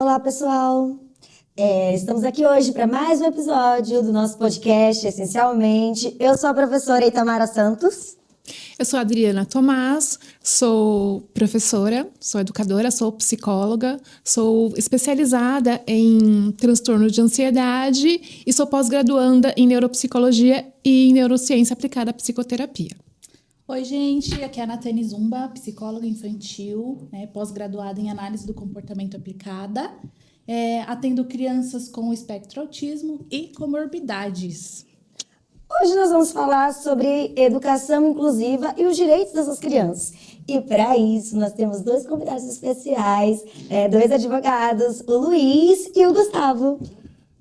Olá, pessoal! Estamos aqui hoje para mais um episódio do nosso podcast, Essencialmente. Eu sou a professora Itamara Santos. Eu sou a Adriana Tomás, sou professora, sou educadora, sou psicóloga, sou especializada em transtorno de ansiedade e sou pós-graduanda em neuropsicologia e em neurociência aplicada à psicoterapia. Oi, gente, aqui é a Natane Zumba, psicóloga infantil, pós-graduada em análise do comportamento aplicada, atendo crianças com espectro autismo e comorbidades. Hoje nós vamos falar sobre educação inclusiva e os direitos dessas crianças. E para isso nós temos dois convidados especiais, dois advogados, o Luiz e o Gustavo.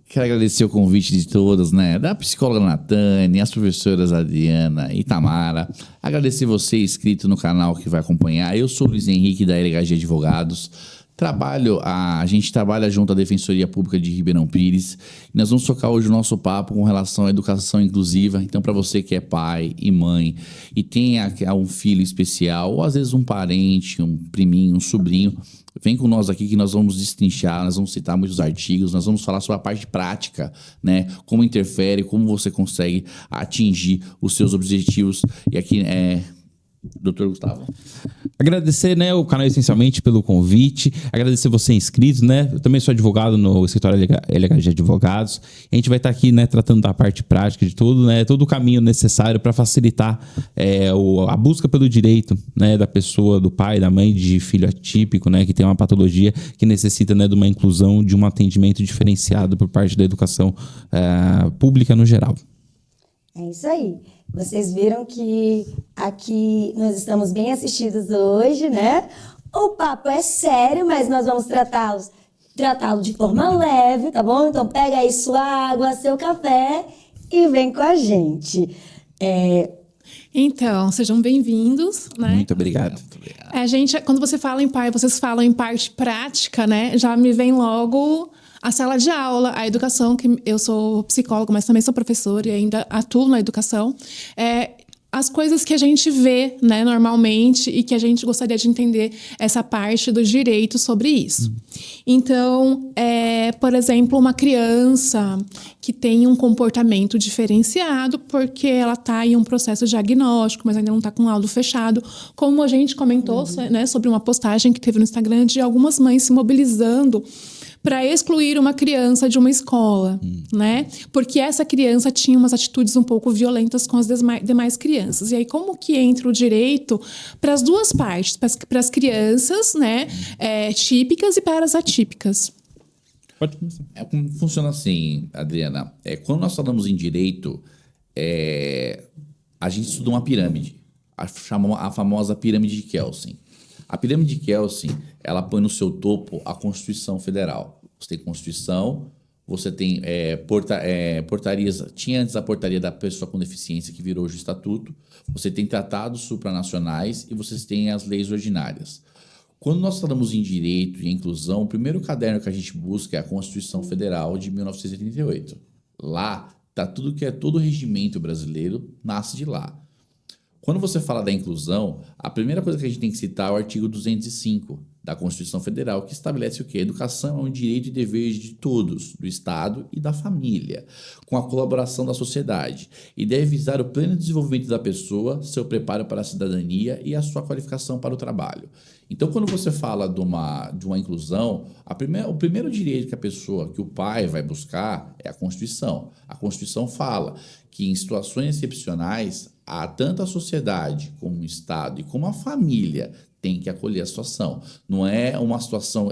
Quero agradecer o convite de todas, da psicóloga Natane, as professoras Adriana e Tamara. Agradecer você inscrito no canal que vai acompanhar. Eu sou o Luiz Henrique, da LHG Advogados. A gente trabalha junto à Defensoria Pública de Ribeirão Pires. E nós vamos tocar hoje o nosso papo com relação à educação inclusiva. Então, para você que é pai e mãe e tem um filho especial, ou às vezes um parente, um priminho, um sobrinho, vem com nós aqui que nós vamos destrinchar, nós vamos citar muitos artigos, nós vamos falar sobre a parte prática, como interfere, como você consegue atingir os seus objetivos. E aqui Dr. Gustavo. Agradecer, o canal Essencialmente pelo convite, agradecer você inscrito, Eu também sou advogado no escritório LHG Advogados. A gente vai estar aqui, tratando da parte prática de tudo, todo o caminho necessário para facilitar a busca pelo direito, da pessoa, do pai, da mãe de filho atípico, que tem uma patologia que necessita, de uma inclusão, de um atendimento diferenciado por parte da educação pública no geral. É isso aí. Vocês viram que aqui nós estamos bem assistidos hoje, O papo é sério, mas nós vamos tratá-lo de forma leve, tá bom? Então pega aí sua água, seu café e vem com a gente. Então, sejam bem-vindos, Muito obrigado. A gente, quando você fala em pai, vocês falam em parte prática, Já me vem logo a sala de aula, a educação, que eu sou psicóloga, mas também sou professora e ainda atuo na educação. As coisas que a gente vê, normalmente, e que a gente gostaria de entender essa parte do direito sobre isso. Então, por exemplo, uma criança que tem um comportamento diferenciado porque ela está em um processo diagnóstico, mas ainda não está com o laudo fechado. Como a gente comentou, sobre uma postagem que teve no Instagram de algumas mães se mobilizando para excluir uma criança de uma escola, Porque essa criança tinha umas atitudes um pouco violentas com as demais crianças. E aí, como que entra o direito para as duas partes, para as crianças, típicas e para as atípicas? Pode começar. Como funciona assim, Adriana? Quando nós falamos em direito, a gente estuda uma pirâmide, a famosa pirâmide de Kelsen. A pirâmide de Kelsen, ela põe no seu topo a Constituição Federal. Você tem Constituição, você tem portarias. Tinha antes a portaria da pessoa com deficiência, que virou hoje o Estatuto. Você tem tratados supranacionais e vocês têm as leis ordinárias. Quando nós falamos em direito e inclusão, o primeiro caderno que a gente busca é a Constituição Federal de 1988. Lá está tudo que é todo o regimento brasileiro, nasce de lá. Quando você fala da inclusão, a primeira coisa que a gente tem que citar é o artigo 205 da Constituição Federal, que estabelece o quê? A educação é um direito e dever de todos, do Estado e da família, com a colaboração da sociedade, e deve visar o pleno desenvolvimento da pessoa, seu preparo para a cidadania e a sua qualificação para o trabalho. Então, quando você fala de uma inclusão, o primeiro direito que o pai vai buscar é a Constituição. A Constituição fala que em situações excepcionais, tanto a sociedade como o Estado e como a família tem que acolher a situação. Não é uma situação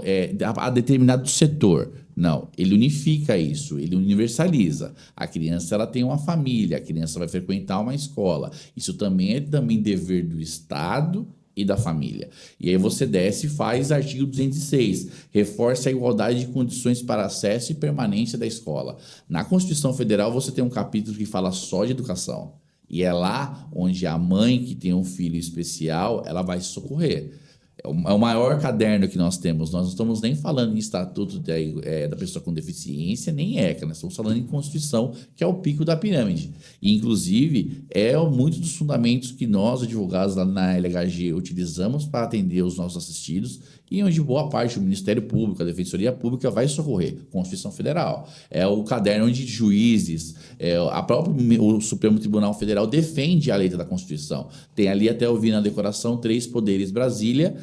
a determinado setor. Não, ele unifica isso, ele universaliza. A criança ela tem uma família, a criança vai frequentar uma escola. Isso também é dever do Estado e da família. E aí você desce e faz artigo 206, reforça a igualdade de condições para acesso e permanência da escola. Na Constituição Federal você tem um capítulo que fala só de educação. E é lá onde a mãe que tem um filho especial, ela vai socorrer. É o maior caderno que nós temos. Nós não estamos nem falando em estatuto da pessoa com deficiência, nem ECA. Nós estamos falando em Constituição, que é o pico da pirâmide. E, inclusive, muitos dos fundamentos que nós, advogados lá na LHG, utilizamos para atender os nossos assistidos e onde boa parte do Ministério Público, a Defensoria Pública vai socorrer. Constituição Federal. É o caderno onde juízes, o Supremo Tribunal Federal defende a letra da Constituição. Tem ali, até eu vi na decoração, 3 poderes Brasília,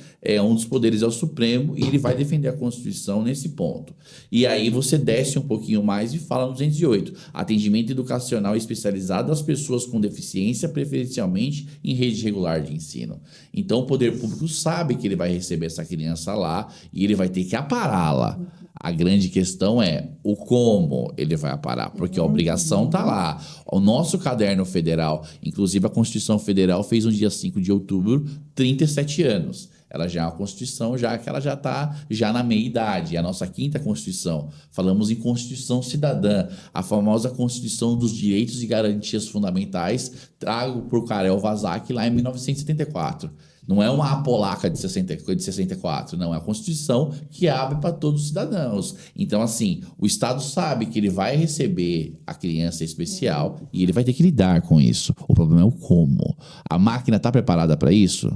um dos poderes é o Supremo, e ele vai defender a Constituição nesse ponto. E aí você desce um pouquinho mais e fala no 208. Atendimento educacional especializado às pessoas com deficiência, preferencialmente em rede regular de ensino. Então o poder público sabe que ele vai receber essa criança lá e ele vai ter que apará-la. A grande questão é o como ele vai aparar, porque a obrigação está lá. O nosso caderno federal, inclusive a Constituição Federal, fez no dia 5 de outubro 37 anos. Ela já é uma Constituição, que ela já está na meia-idade. É a nossa 5ª Constituição. Falamos em Constituição Cidadã, a famosa Constituição dos Direitos e Garantias Fundamentais, trago por Karel Vazak lá em 1974. Não é uma polaca de 64, não. É a Constituição que abre para todos os cidadãos. Então, assim, o Estado sabe que ele vai receber a criança especial e ele vai ter que lidar com isso. O problema é o como. A máquina está preparada para isso?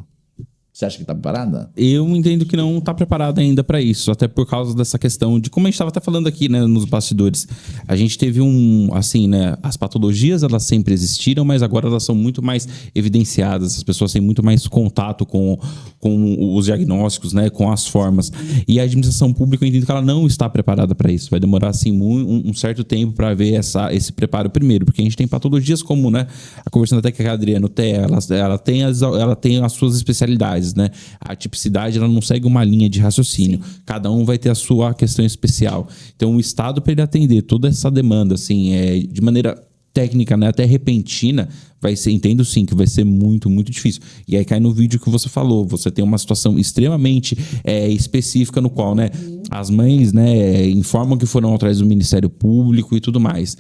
Você acha que está preparada? Eu entendo que não está preparada ainda para isso, até por causa dessa questão de, como a gente estava até falando aqui, né, nos bastidores, a gente teve as patologias elas sempre existiram, mas agora elas são muito mais evidenciadas, as pessoas têm muito mais contato com os diagnósticos, né, com as formas, e a administração pública, eu entendo que ela não está preparada para isso, vai demorar assim um certo tempo para ver esse preparo primeiro, porque a gente tem patologias como, né, conversando até com a Adriana, ela tem as suas especialidades, né? A tipicidade ela não segue uma linha de raciocínio. Sim. Cada um vai ter a sua questão especial. Então, o Estado, para ele atender toda essa demanda, assim, de maneira técnica, né, até repentina, entendo sim que vai ser muito, muito difícil. E aí cai no vídeo que você falou, você tem uma situação extremamente específica no qual, né, as mães, né, informam que foram atrás do Ministério Público e tudo mais.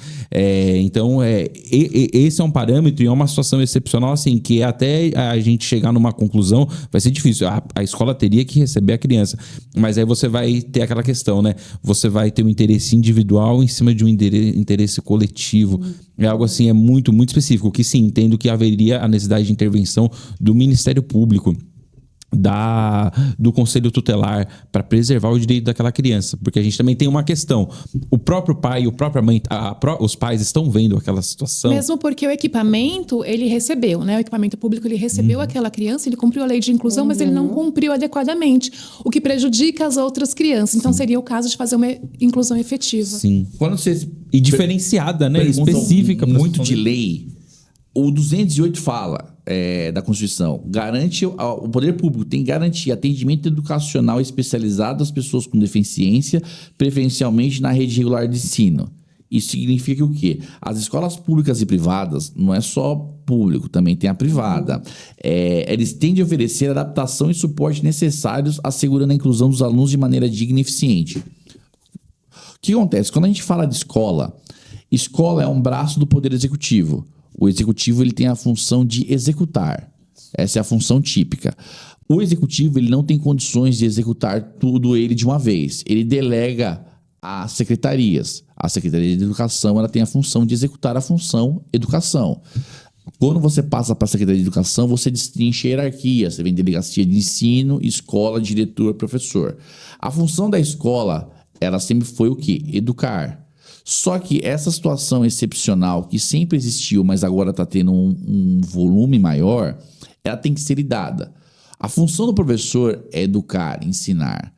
Então, esse é um parâmetro e é uma situação excepcional, assim, que até a gente chegar numa conclusão vai ser difícil. A escola teria que receber a criança, mas aí você vai ter aquela questão, né, você vai ter um interesse individual em cima de um interesse coletivo. É algo assim, é muito, muito específico, que sim, entendo que haveria a necessidade de intervenção do Ministério Público, do Conselho Tutelar, para preservar o direito daquela criança, porque a gente também tem uma questão, o próprio pai e a própria mãe, os pais estão vendo aquela situação. Mesmo porque o equipamento, ele recebeu, né? O equipamento público, ele recebeu aquela criança, ele cumpriu a lei de inclusão, mas ele não cumpriu adequadamente, o que prejudica as outras crianças. Então, seria o caso de fazer uma inclusão efetiva. Sim. Quando vocês e diferenciada, né? Específica. Muito de lei. O 208 fala da Constituição, garante o poder público tem que garantir atendimento educacional especializado às pessoas com deficiência, preferencialmente na rede regular de ensino. Isso significa que o quê? As escolas públicas e privadas, não é só público, também tem a privada. Eles têm de oferecer adaptação e suporte necessários assegurando a inclusão dos alunos de maneira digna e eficiente. O que acontece? Quando a gente fala de escola é um braço do poder executivo. O executivo ele tem a função de executar. Essa é a função típica. O executivo ele não tem condições de executar tudo ele de uma vez. Ele delega às secretarias. A Secretaria de Educação ela tem a função de executar a função educação. Quando você passa para a Secretaria de Educação, você destrincha a hierarquia. Você vem delegacia de ensino, escola, diretor, professor. A função da escola, ela sempre foi o quê? Educar. Só que essa situação excepcional, que sempre existiu, mas agora está tendo um volume maior, ela tem que ser lidada. A função do professor é educar, ensinar.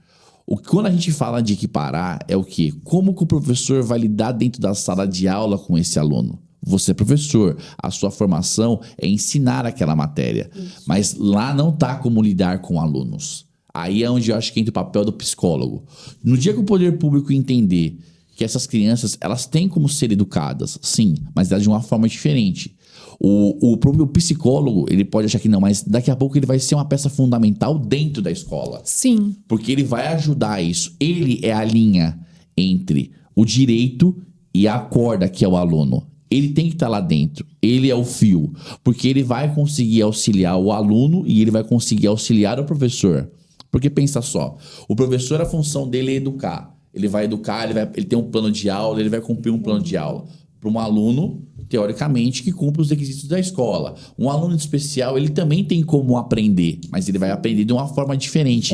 Quando a gente fala de equiparar, é o quê? Como que o professor vai lidar dentro da sala de aula com esse aluno? Você é professor, a sua formação é ensinar aquela matéria. Isso. Mas lá não está como lidar com alunos. Aí é onde eu acho que entra o papel do psicólogo. No dia que o poder público entender que essas crianças, elas têm como ser educadas, sim, mas de uma forma diferente. O próprio psicólogo, ele pode achar que não, mas daqui a pouco ele vai ser uma peça fundamental dentro da escola. Sim. Porque ele vai ajudar isso. Ele é a linha entre o direito e a corda que é o aluno. Ele tem que estar lá dentro. Ele é o fio. Porque ele vai conseguir auxiliar o aluno e ele vai conseguir auxiliar o professor. Porque pensa só, o professor, a função dele é educar. Ele vai educar, ele tem um plano de aula, ele vai cumprir um plano de aula. Para um aluno, teoricamente, que cumpre os requisitos da escola. Um aluno especial, ele também tem como aprender, mas ele vai aprender de uma forma diferente.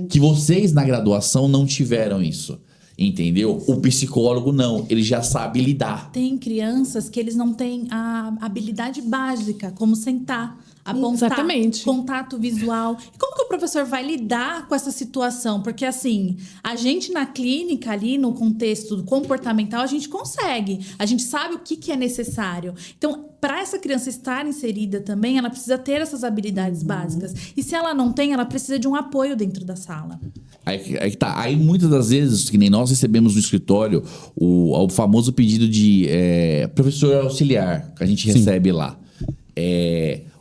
Que vocês, na graduação, não tiveram isso. Entendeu? O psicólogo não, ele já sabe lidar. Tem crianças que eles não têm a habilidade básica, como sentar, apontar, Exatamente. contato visual. E como que o professor vai lidar com essa situação? Porque assim, a gente na clínica ali, no contexto comportamental, a gente consegue. A gente sabe o que é necessário. Então, para essa criança estar inserida também, ela precisa ter essas habilidades básicas. E se ela não tem, ela precisa de um apoio dentro da sala. Aí muitas das vezes, que nem nós recebemos no escritório, o famoso pedido de professor auxiliar, que a gente recebe lá.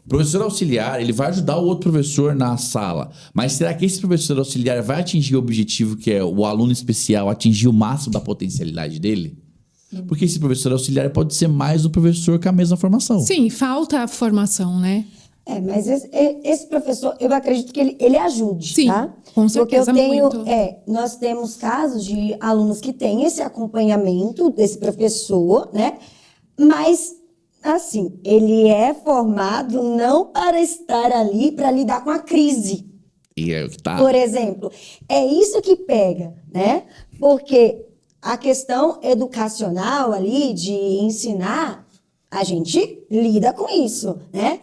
O professor auxiliar, ele vai ajudar o outro professor na sala, mas será que esse professor auxiliar vai atingir o objetivo, que é o aluno especial atingir o máximo da potencialidade dele? Porque esse professor auxiliar pode ser mais um professor com a mesma formação. Sim, falta a formação, né? Mas esse professor, eu acredito que ele ajude, Sim, tá? com Porque eu certeza, tenho, muito. nós temos casos de alunos que têm esse acompanhamento desse professor, né? Mas, assim, ele é formado não para estar ali para lidar com a crise. E é o que tá. Por exemplo, é isso que pega, né? Porque a questão educacional ali de ensinar, a gente lida com isso, né?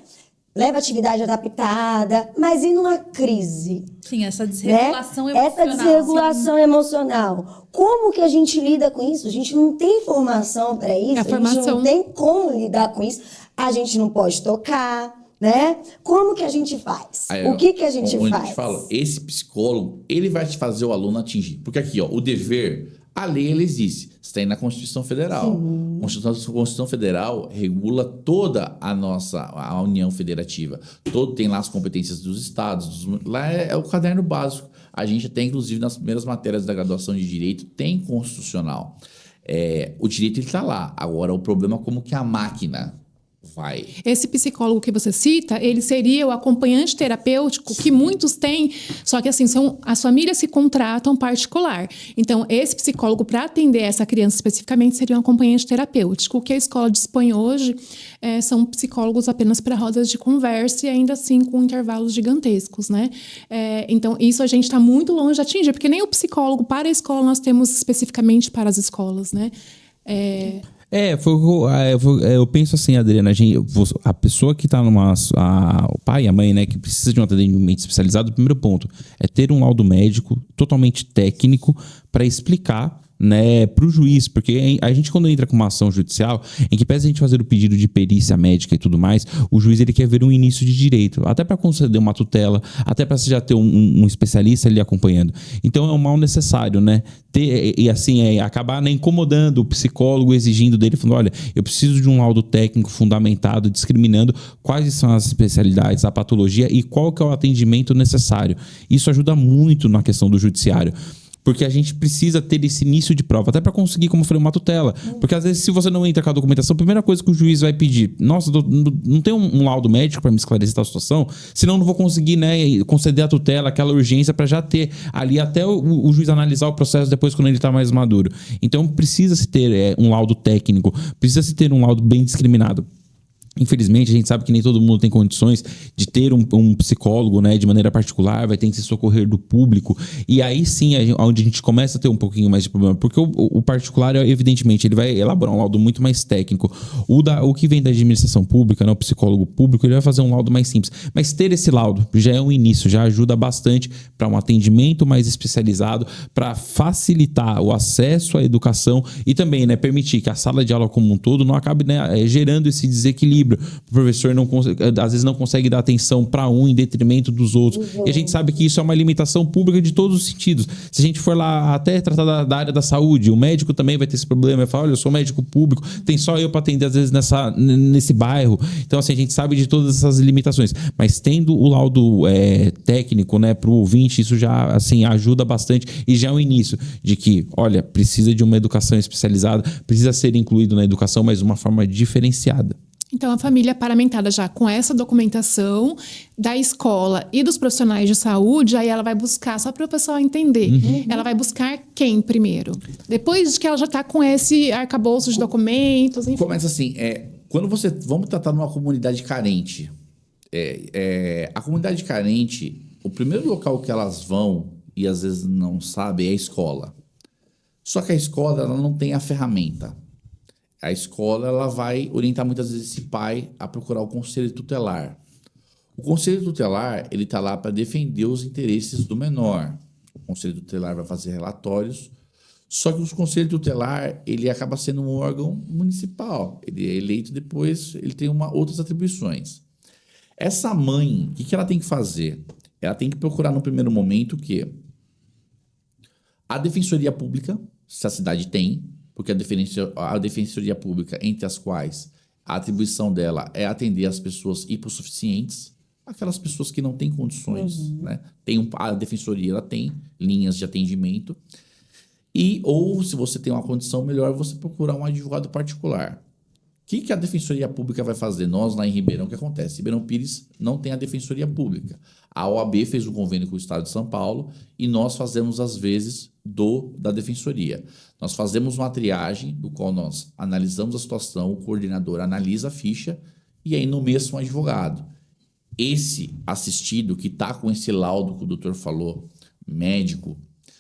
Leva atividade adaptada, mas e numa crise? Sim, essa desregulação emocional. Essa desregulação emocional. Como que a gente lida com isso? A gente não tem formação para isso, a gente não tem como lidar com isso. A gente não pode tocar, né? Como que a gente faz? O que a gente faz? A gente fala, esse psicólogo, ele vai te fazer o aluno atingir. Porque aqui, o dever, a lei, ela existe. Está aí na Constituição Federal. A Constituição Federal regula toda a União Federativa. Tem lá as competências dos estados. Lá é o caderno básico. A gente até, inclusive, nas primeiras matérias da graduação de Direito, tem constitucional. O direito está lá. Agora, o problema é como que a máquina vai. Esse psicólogo que você cita, ele seria o acompanhante terapêutico que muitos têm, só que assim, as famílias se contratam particular. Então, esse psicólogo, para atender essa criança especificamente, seria um acompanhante terapêutico. O que a escola dispõe hoje são psicólogos apenas para rodas de conversa e ainda assim com intervalos gigantescos, né? Então, isso a gente está muito longe de atingir, porque nem o psicólogo para a escola nós temos especificamente para as escolas, né? Eu penso assim, Adriana, a pessoa que tá o pai e a mãe, né, que precisa de um atendimento especializado, o primeiro ponto é ter um laudo médico totalmente técnico para explicar, né, para o juiz, porque a gente, quando entra com uma ação judicial, em que pese a gente fazer o pedido de perícia médica e tudo mais, o juiz ele quer ver um início de direito, até para conceder uma tutela, até para você já ter um especialista ali acompanhando. Então é um mal necessário, né? Acabar, né, incomodando o psicólogo, exigindo dele, falando, olha, eu preciso de um laudo técnico fundamentado, discriminando quais são as especialidades, a patologia e qual que é o atendimento necessário. Isso ajuda muito na questão do judiciário. Porque a gente precisa ter esse início de prova, até para conseguir, como eu falei, uma tutela. Porque às vezes, se você não entra com a documentação, a primeira coisa que o juiz vai pedir, nossa, não tem um laudo médico para me esclarecer a situação, senão não vou conseguir, né, conceder a tutela, aquela urgência para já ter ali até o juiz analisar o processo depois quando ele está mais maduro. Então precisa-se ter um laudo técnico, precisa-se ter um laudo bem discriminado. Infelizmente, a gente sabe que nem todo mundo tem condições de ter um psicólogo, né, de maneira particular, vai ter que se socorrer do público. E aí sim, onde a gente começa a ter um pouquinho mais de problema. Porque o particular, evidentemente, ele vai elaborar um laudo muito mais técnico. O que vem da administração pública, né, o psicólogo público, ele vai fazer um laudo mais simples. Mas ter esse laudo já é um início, já ajuda bastante para um atendimento mais especializado, para facilitar o acesso à educação e também, né, permitir que a sala de aula como um todo não acabe, né, gerando esse desequilíbrio. O professor às vezes não consegue dar atenção para um em detrimento dos outros. E a gente sabe que isso é uma limitação pública de todos os sentidos. Se a gente for lá até tratar da área da saúde, o médico também vai ter esse problema. Vai falar, olha, eu sou médico público, tem só eu para atender às vezes nesse bairro. Então, assim, a gente sabe de todas essas limitações. Mas tendo o laudo técnico, né, para o ouvinte, isso já, assim, ajuda bastante e já é um início de que, olha, precisa de uma educação especializada, precisa ser incluído na educação, mas de uma forma diferenciada. Então, a família paramentada já com essa documentação da escola e dos profissionais de saúde, aí ela vai buscar, só para o pessoal entender, ela vai buscar quem primeiro? Depois de que ela já está com esse arcabouço de documentos, enfim. Começa assim, quando você... Vamos tratar numa comunidade carente. A comunidade carente, o primeiro local que elas vão, e às vezes não sabem, é a escola. Só que a escola, ela não tem a ferramenta. A escola, ela vai orientar muitas vezes esse pai a procurar o conselho tutelar. O conselho tutelar, ele está lá para defender os interesses do menor. O conselho tutelar vai fazer relatórios, só que o conselho tutelar, ele acaba sendo um órgão municipal. Ele é eleito depois, ele tem outras atribuições. Essa mãe, o que ela tem que fazer? Ela tem que procurar no primeiro momento o quê? A defensoria pública, se a cidade tem, porque a defensoria pública, entre as quais a atribuição dela é atender as pessoas hipossuficientes, aquelas pessoas que não têm condições, né? A defensoria, ela tem linhas de atendimento. Ou, se você tem uma condição melhor, você procurar um advogado particular. O que a defensoria pública vai fazer? Nós, lá em Ribeirão, o que acontece? Ribeirão Pires não tem a defensoria pública. A OAB fez um convênio com o Estado de São Paulo e nós fazemos, às vezes, da defensoria. Nós fazemos uma triagem, do qual nós analisamos a situação, o coordenador analisa a ficha e aí nomeia um advogado. Esse assistido que está com esse laudo que o doutor falou, médico,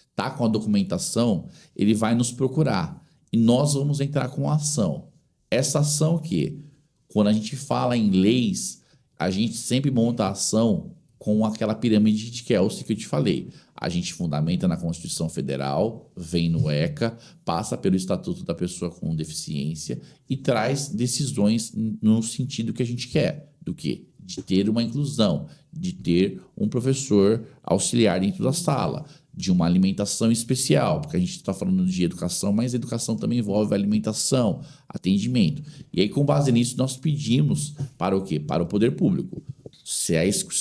está com a documentação, ele vai nos procurar e nós vamos entrar com a ação. Essa ação que, quando a gente fala em leis, a gente sempre monta a ação com aquela pirâmide de Kelsey que eu te falei. A gente fundamenta na Constituição Federal, vem no ECA, passa pelo Estatuto da Pessoa com Deficiência e traz decisões no sentido que a gente quer. Do quê? De ter uma inclusão, de ter um professor auxiliar dentro da sala, de uma alimentação especial, porque a gente está falando de educação, mas educação também envolve alimentação, atendimento. E aí, com base nisso, nós pedimos para o quê? Para o poder público. Se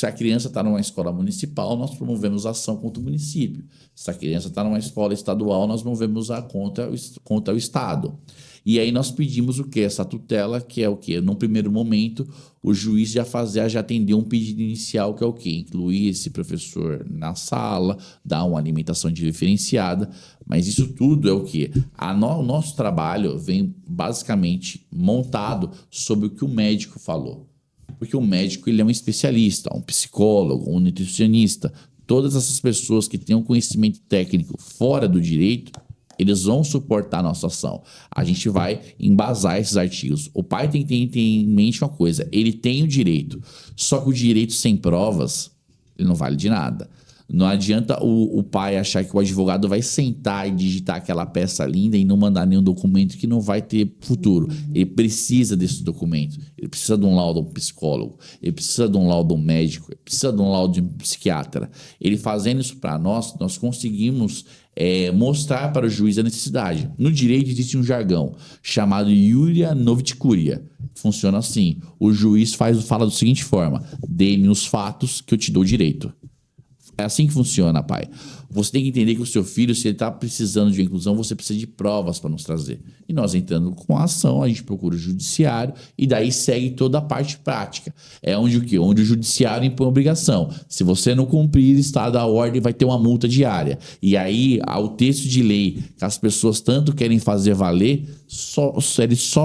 a criança está numa escola municipal, nós promovemos ação contra o município. Se a criança está numa escola estadual, nós promovemos a contra o Estado. E aí nós pedimos o quê? Essa tutela, que é o quê? No primeiro momento, o juiz já atender um pedido inicial, que é o quê? Incluir esse professor na sala, dar uma alimentação diferenciada, mas isso tudo é o quê? O nosso trabalho vem basicamente montado sobre o que o médico falou. Porque o médico, ele é um especialista, um psicólogo, um nutricionista. Todas essas pessoas que têm um conhecimento técnico fora do direito, eles vão suportar a nossa ação. A gente vai embasar esses artigos. O pai tem que ter em mente uma coisa, ele tem o direito, só que o direito sem provas, ele não vale de nada. Não adianta o pai achar que o advogado vai sentar e digitar aquela peça linda e não mandar nenhum documento que não vai ter futuro. Ele precisa desse documento. Ele precisa de um laudo de um psicólogo. Ele precisa de um laudo de um médico. Ele precisa de um laudo de um psiquiatra. Ele fazendo isso para nós conseguimos mostrar para o juiz a necessidade. No direito existe um jargão chamado iuria noviticuria. Funciona assim. O juiz fala da seguinte forma: dê-me os fatos que eu te dou direito. É assim que funciona, pai. Você tem que entender que o seu filho, se ele está precisando de uma inclusão, você precisa de provas para nos trazer. E nós entrando com a ação, a gente procura o judiciário e daí segue toda a parte prática. É onde o quê? Onde o judiciário impõe obrigação. Se você não cumprir, está da ordem, vai ter uma multa diária. E aí, o texto de lei que as pessoas tanto querem fazer valer,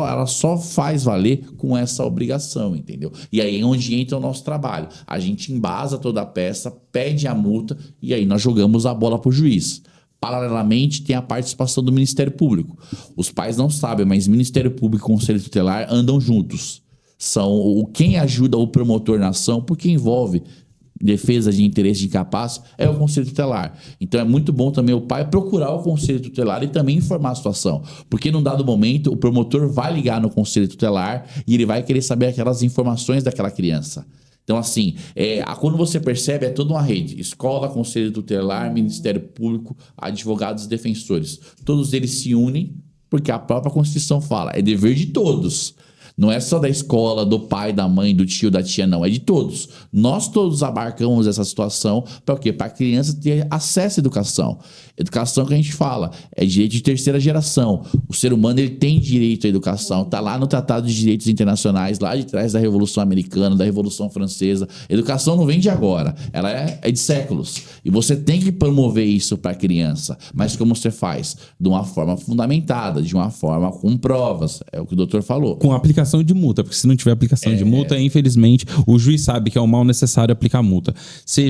ela só faz valer com essa obrigação, entendeu? E aí é onde entra o nosso trabalho. A gente embasa toda a peça, pede a multa e aí nós jogamos a bola para o juiz. Paralelamente, tem a participação do Ministério Público. Os pais não sabem, mas Ministério Público e Conselho Tutelar andam juntos. São quem ajuda o promotor na ação, porque envolve defesa de interesse de incapaz, é o Conselho Tutelar. Então é muito bom também o pai procurar o Conselho Tutelar e também informar a situação. Porque num dado momento, o promotor vai ligar no Conselho Tutelar e ele vai querer saber aquelas informações daquela criança. Então, assim, quando você percebe, é toda uma rede. Escola, Conselho Tutelar, Ministério Público, advogados e defensores. Todos eles se unem porque a própria Constituição fala, é dever de todos. Não é só da escola, do pai, da mãe, do tio, da tia, não. É de todos. Nós todos abarcamos essa situação para o quê? Para a criança ter acesso à educação. Educação que a gente fala é direito de terceira geração. O ser humano ele tem direito à educação. Está lá no Tratado de Direitos Internacionais, lá de trás da Revolução Americana, da Revolução Francesa. Educação não vem de agora. Ela é de séculos. E você tem que promover isso para a criança. Mas como você faz? De uma forma fundamentada, de uma forma com provas. É o que o doutor falou. Com aplicação de multa, porque se não tiver aplicação de multa, infelizmente, o juiz sabe que é o mal necessário aplicar multa. Se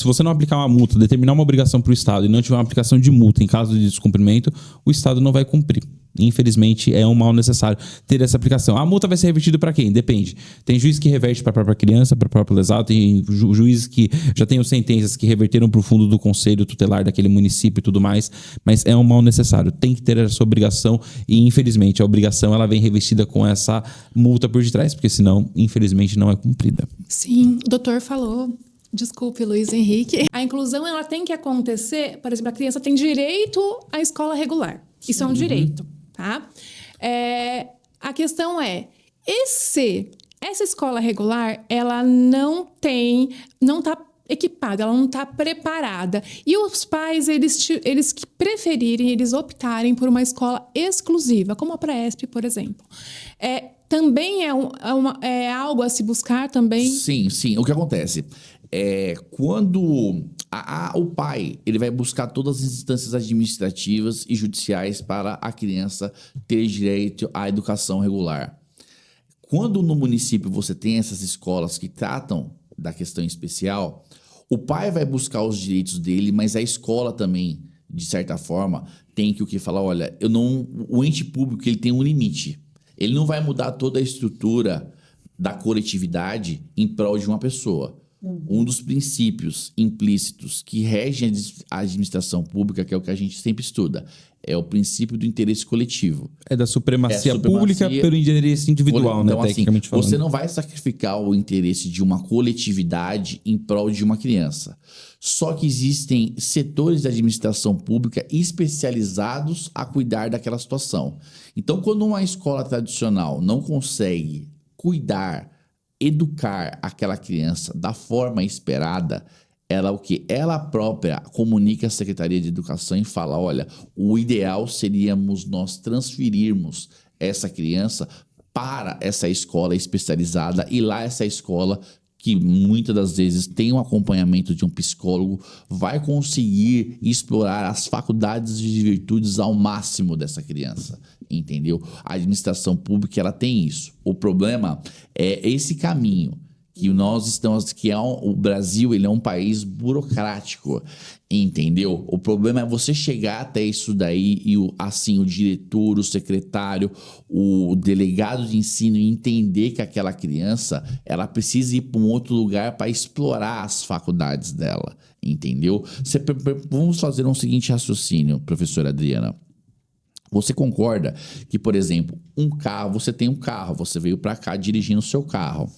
você não aplicar uma multa, determinar uma obrigação para o Estado e não tiver uma aplicação de multa em caso de descumprimento, o Estado não vai cumprir. Infelizmente, é um mal necessário ter essa aplicação. A multa vai ser revertida para quem? Depende. Tem juiz que reverte para a própria criança, para o próprio lesado. Tem juízes que já têm sentenças que reverteram para o fundo do conselho tutelar daquele município e tudo mais. Mas é um mal necessário. Tem que ter essa obrigação e, infelizmente, a obrigação ela vem revestida com essa multa por detrás, porque senão, infelizmente, não é cumprida. Sim, o doutor falou. Desculpe, Luiz Henrique. A inclusão ela tem que acontecer, por exemplo, a criança tem direito à escola regular. Isso é um direito, tá? A questão é, essa escola regular, ela não está equipada, ela não está preparada. E os pais, eles que preferirem, eles optarem por uma escola exclusiva, como a Praesp, por exemplo. Também é algo a se buscar também? Sim. O que acontece? Quando o pai ele vai buscar todas as instâncias administrativas e judiciais para a criança ter direito à educação regular. Quando no município você tem essas escolas que tratam da questão especial, o pai vai buscar os direitos dele, mas a escola também, de certa forma, tem que falar, olha, o ente público ele tem um limite. Ele não vai mudar toda a estrutura da coletividade em prol de uma pessoa. Um dos princípios implícitos que regem a administração pública, que é o que a gente sempre estuda, é o princípio do interesse coletivo. É da supremacia pública pelo interesse individual, então, né, tecnicamente falando. Você não vai sacrificar o interesse de uma coletividade em prol de uma criança. Só que existem setores da administração pública especializados a cuidar daquela situação. Então, quando uma escola tradicional não consegue cuidar, educar aquela criança da forma esperada, ela própria comunica à Secretaria de Educação e fala, olha, o ideal seríamos nós transferirmos essa criança para essa escola especializada e lá essa escola que muitas das vezes tem um acompanhamento de um psicólogo, vai conseguir explorar as faculdades e virtudes ao máximo dessa criança, entendeu? A administração pública, ela tem isso. O problema é esse caminho que nós estamos, o Brasil, ele é um país burocrático, entendeu? O problema é você chegar até isso daí e o diretor, o secretário, o delegado de ensino entender que aquela criança, ela precisa ir para um outro lugar para explorar as faculdades dela, entendeu? Vamos fazer um seguinte raciocínio, professora Adriana. Você concorda que, por exemplo, você tem um carro, você veio para cá dirigindo o seu carro.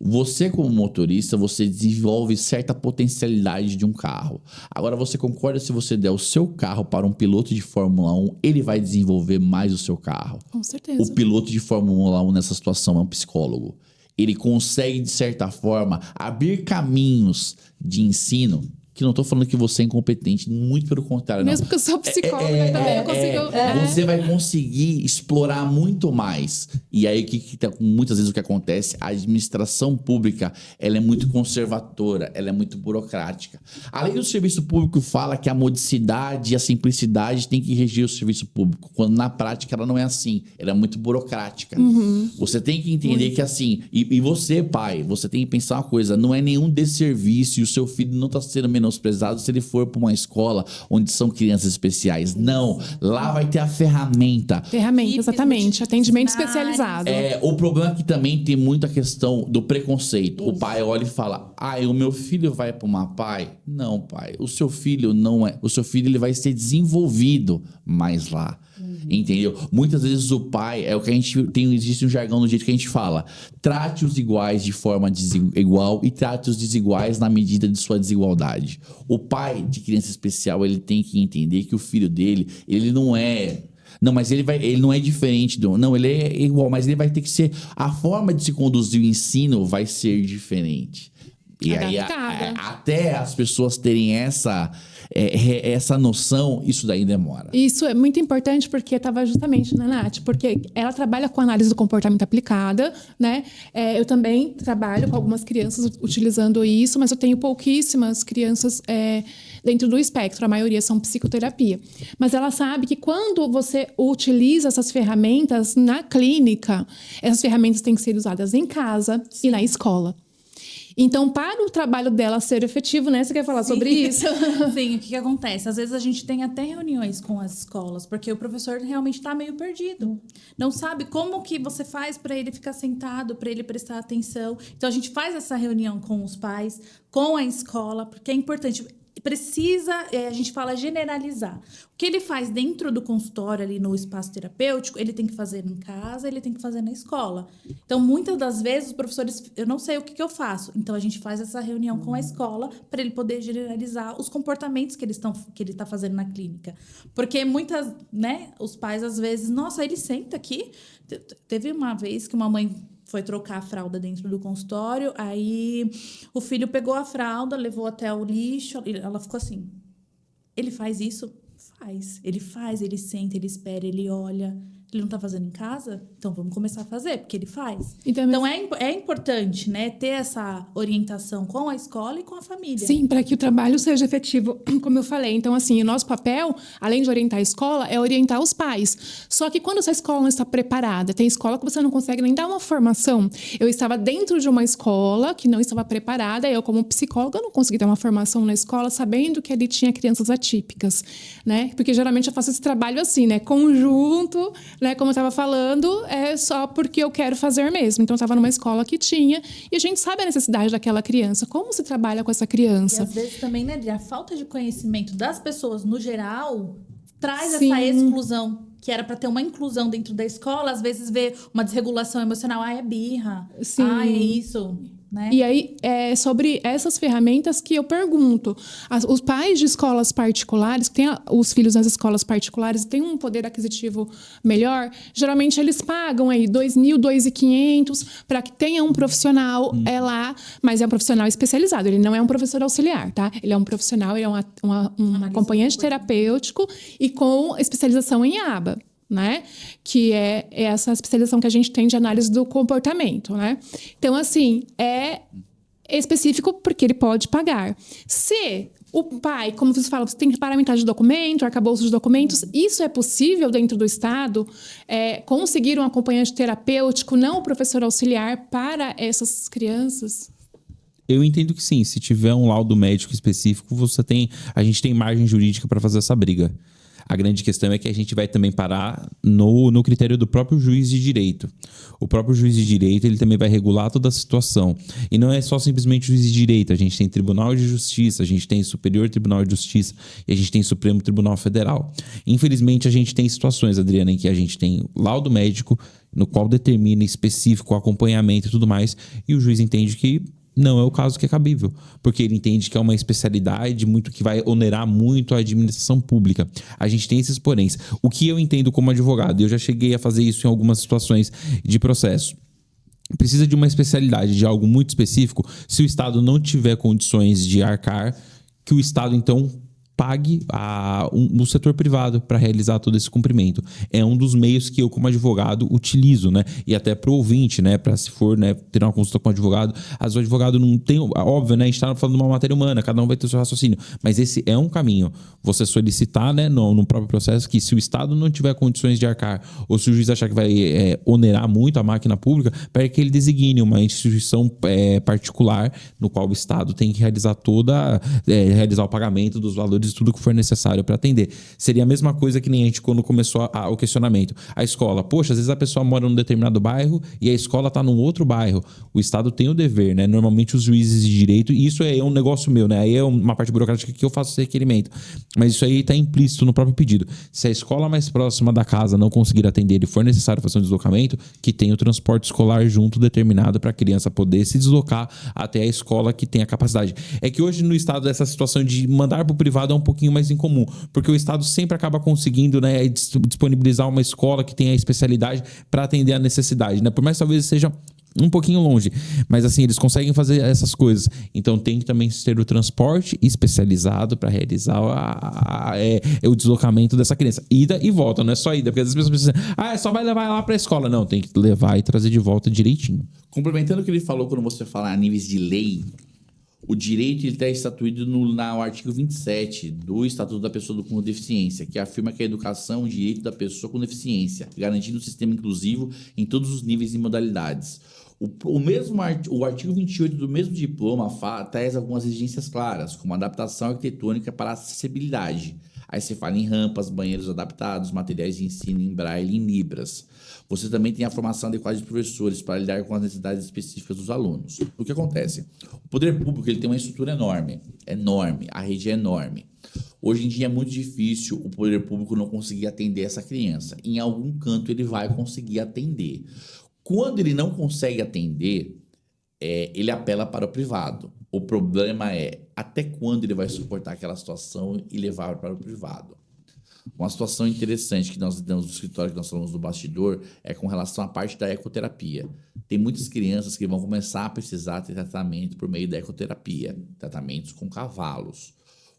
Você, como motorista, você desenvolve certa potencialidade de um carro. Agora, você concorda se você der o seu carro para um piloto de Fórmula 1, ele vai desenvolver mais o seu carro? Com certeza. O piloto de Fórmula 1 nessa situação é um psicólogo. Ele consegue, de certa forma, abrir caminhos de ensino. Que não estou falando que você é incompetente, muito pelo contrário. Mesmo que eu sou psicóloga também, eu consigo... Você vai conseguir explorar muito mais. E aí, muitas vezes o que acontece, a administração pública, ela é muito conservadora, ela é muito burocrática. Além do serviço público fala que a modicidade e a simplicidade tem que regir o serviço público, quando na prática ela não é assim, ela é muito burocrática. Você tem que entender que assim, e você, pai, você tem que pensar uma coisa, não é nenhum desserviço e o seu filho não está sendo menosprezado se ele for para uma escola onde são crianças especiais. Não, lá vai ter a ferramenta. Ferramenta, exatamente. Atendimento especializado. O problema é que também tem muita questão do preconceito. O pai olha e fala, o meu filho vai para uma PAI? Não, pai, o seu filho não é. O seu filho ele vai ser desenvolvido mais lá. Entendeu? Muitas vezes o pai é o que a gente tem, existe um jargão no jeito que a gente fala. Trate os iguais de forma desigual e trate os desiguais na medida de sua desigualdade. O pai de criança especial, ele tem que entender que o filho dele, ele não é Não, mas ele não é diferente do... Não, ele é igual, mas ele vai ter que ser... A forma de se conduzir o ensino vai ser diferente. E aí, até as pessoas terem essa noção, isso daí demora. Isso é muito importante porque estava justamente na Nath, porque ela trabalha com análise do comportamento aplicada, né? Eu também trabalho com algumas crianças utilizando isso, mas eu tenho pouquíssimas crianças dentro do espectro, a maioria são psicoterapia. Mas ela sabe que quando você utiliza essas ferramentas na clínica, essas ferramentas têm que ser usadas em casa e na escola. Então, para o trabalho dela ser efetivo, né? Você quer falar sobre isso? Sim, o que acontece? Às vezes a gente tem até reuniões com as escolas, porque o professor realmente está meio perdido. Não sabe como que você faz para ele ficar sentado, para ele prestar atenção. Então, a gente faz essa reunião com os pais, com a escola, porque é importante... Precisa, a gente fala generalizar. O que ele faz dentro do consultório, ali no espaço terapêutico, ele tem que fazer em casa, ele tem que fazer na escola. Então, muitas das vezes, os professores, eu não sei o que eu faço. Então, a gente faz essa reunião com a escola para ele poder generalizar os comportamentos que ele está fazendo na clínica. Porque muitas, né, os pais, às vezes, nossa, ele senta aqui. Teve uma vez que uma mãe foi trocar a fralda dentro do consultório, aí o filho pegou a fralda, levou até o lixo, ela ficou assim, ele faz isso? Faz. Ele senta, ele espera, ele olha. Ele não está fazendo em casa? Então, vamos começar a fazer, porque ele faz. Então, é importante, né, ter essa orientação com a escola e com a família. Sim, para que o trabalho seja efetivo, como eu falei. Então, assim, o nosso papel, além de orientar a escola, é orientar os pais. Só que quando essa escola não está preparada, tem escola que você não consegue nem dar uma formação. Eu estava dentro de uma escola que não estava preparada, eu, como psicóloga, não consegui dar uma formação na escola, sabendo que ali tinha crianças atípicas, né? Porque geralmente eu faço esse trabalho assim, né? Conjunto, né, como eu estava falando, é só porque eu quero fazer mesmo. Então, eu estava numa escola que tinha, e a gente sabe a necessidade daquela criança, como se trabalha com essa criança. E às vezes também, né, a falta de conhecimento das pessoas no geral traz essa exclusão, que era para ter uma inclusão dentro da escola, às vezes vê uma desregulação emocional, é birra, é isso... Né? E aí, é sobre essas ferramentas que eu pergunto. Os pais de escolas particulares, que têm os filhos nas escolas particulares, têm um poder aquisitivo melhor, geralmente eles pagam aí R$2.000, R$2.500 para que tenha um profissional lá, mas é um profissional especializado, ele não é um professor auxiliar, tá? Ele é um profissional, ele é um acompanhante terapêutico e com especialização em aba. Né? Que é essa especialização que a gente tem de análise do comportamento, né? Então, assim, é específico porque ele pode pagar. Se o pai, como você fala, você tem que paramentar de documento, arcabouço de documentos, isso é possível dentro do Estado, conseguir um acompanhante terapêutico, não o professor auxiliar, para essas crianças? Eu entendo que sim. Se tiver um laudo médico específico, a gente tem margem jurídica para fazer essa briga. A grande questão é que a gente vai também parar no critério do próprio juiz de direito. O próprio juiz de direito, ele também vai regular toda a situação. E não é só simplesmente juiz de direito. A gente tem Tribunal de Justiça, a gente tem Superior Tribunal de Justiça e a gente tem Supremo Tribunal Federal. Infelizmente, a gente tem situações, Adriana, em que a gente tem laudo médico, no qual determina específico o acompanhamento e tudo mais, e o juiz entende que não é o caso que é cabível, porque ele entende que é uma especialidade muito que vai onerar muito a administração pública. A gente tem esses poréns. O que eu entendo como advogado, eu já cheguei a fazer isso em algumas situações de processo. Precisa de uma especialidade, de algo muito específico. Se o Estado não tiver condições de arcar, que o Estado, então, pague o setor privado para realizar todo esse cumprimento. É um dos meios que eu, como advogado, utilizo, né? E até para o ouvinte, né? Para se for, né, ter uma consulta com o advogado. Às vezes o advogado não tem... Óbvio, né? A gente está falando de uma matéria humana, cada um vai ter o seu raciocínio. Mas esse é um caminho. Você solicitar, né, no próprio processo, que se o Estado não tiver condições de arcar, ou se o juiz achar que vai onerar muito a máquina pública, para que ele designe uma instituição particular, no qual o Estado tem que realizar realizar o pagamento dos valores e tudo que for necessário para atender. Seria a mesma coisa que nem a gente quando começou o questionamento. A escola, poxa, às vezes a pessoa mora num determinado bairro e a escola está num outro bairro. O Estado tem o dever, né? Normalmente os juízes de direito, e isso é um negócio meu, né? Aí é uma parte burocrática que eu faço esse requerimento. Mas isso aí está implícito no próprio pedido. Se a escola mais próxima da casa não conseguir atender e for necessário fazer um deslocamento, que tenha o transporte escolar junto determinado para a criança poder se deslocar até a escola que tem a capacidade. É que hoje no Estado essa situação de mandar para o privado um pouquinho mais em comum, porque o Estado sempre acaba conseguindo, né, disponibilizar uma escola que tenha a especialidade para atender a necessidade, né? Por mais que talvez seja um pouquinho longe, mas assim, eles conseguem fazer essas coisas. Então tem que também ter o transporte especializado para realizar o deslocamento dessa criança. Ida e volta, não é só ida, porque às vezes as pessoas pensam, só vai levar ela para a escola. Não, tem que levar e trazer de volta direitinho. Complementando o que ele falou quando você fala a níveis de lei, o direito está estatuído no artigo 27 do Estatuto da Pessoa com Deficiência, que afirma que a educação é um direito da pessoa com deficiência, garantindo um sistema inclusivo em todos os níveis e modalidades. O artigo 28 do mesmo diploma traz algumas exigências claras, como adaptação arquitetônica para acessibilidade. Aí você fala em rampas, banheiros adaptados, materiais de ensino em braille e em libras. Você também tem a formação adequada de professores para lidar com as necessidades específicas dos alunos. O que acontece? O poder público ele tem uma estrutura enorme, a rede é enorme. Hoje em dia é muito difícil o poder público não conseguir atender essa criança. Em algum canto ele vai conseguir atender. Quando ele não consegue atender, ele apela para o privado. O problema é até quando ele vai suportar aquela situação e levar para o privado. Uma situação interessante que nós damos no escritório, que nós falamos do bastidor, é com relação à parte da ecoterapia. Tem muitas crianças que vão começar a precisar ter tratamento por meio da ecoterapia, tratamentos com cavalos.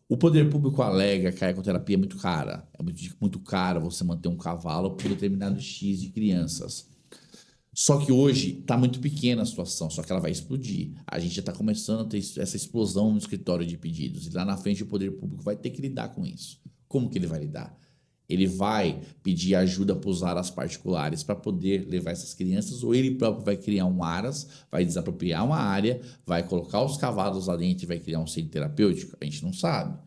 O poder público alega que a ecoterapia é muito cara. É muito caro você manter um cavalo por determinado X de crianças. Só que hoje está muito pequena a situação, só que ela vai explodir. A gente já está começando a ter essa explosão no escritório de pedidos. E lá na frente o poder público vai ter que lidar com isso. Como que ele vai lidar? Ele vai pedir ajuda para os aras particulares para poder levar essas crianças, ou ele próprio vai criar um aras, vai desapropriar uma área, vai colocar os cavalos lá dentro e vai criar um centro terapêutico? A gente não sabe.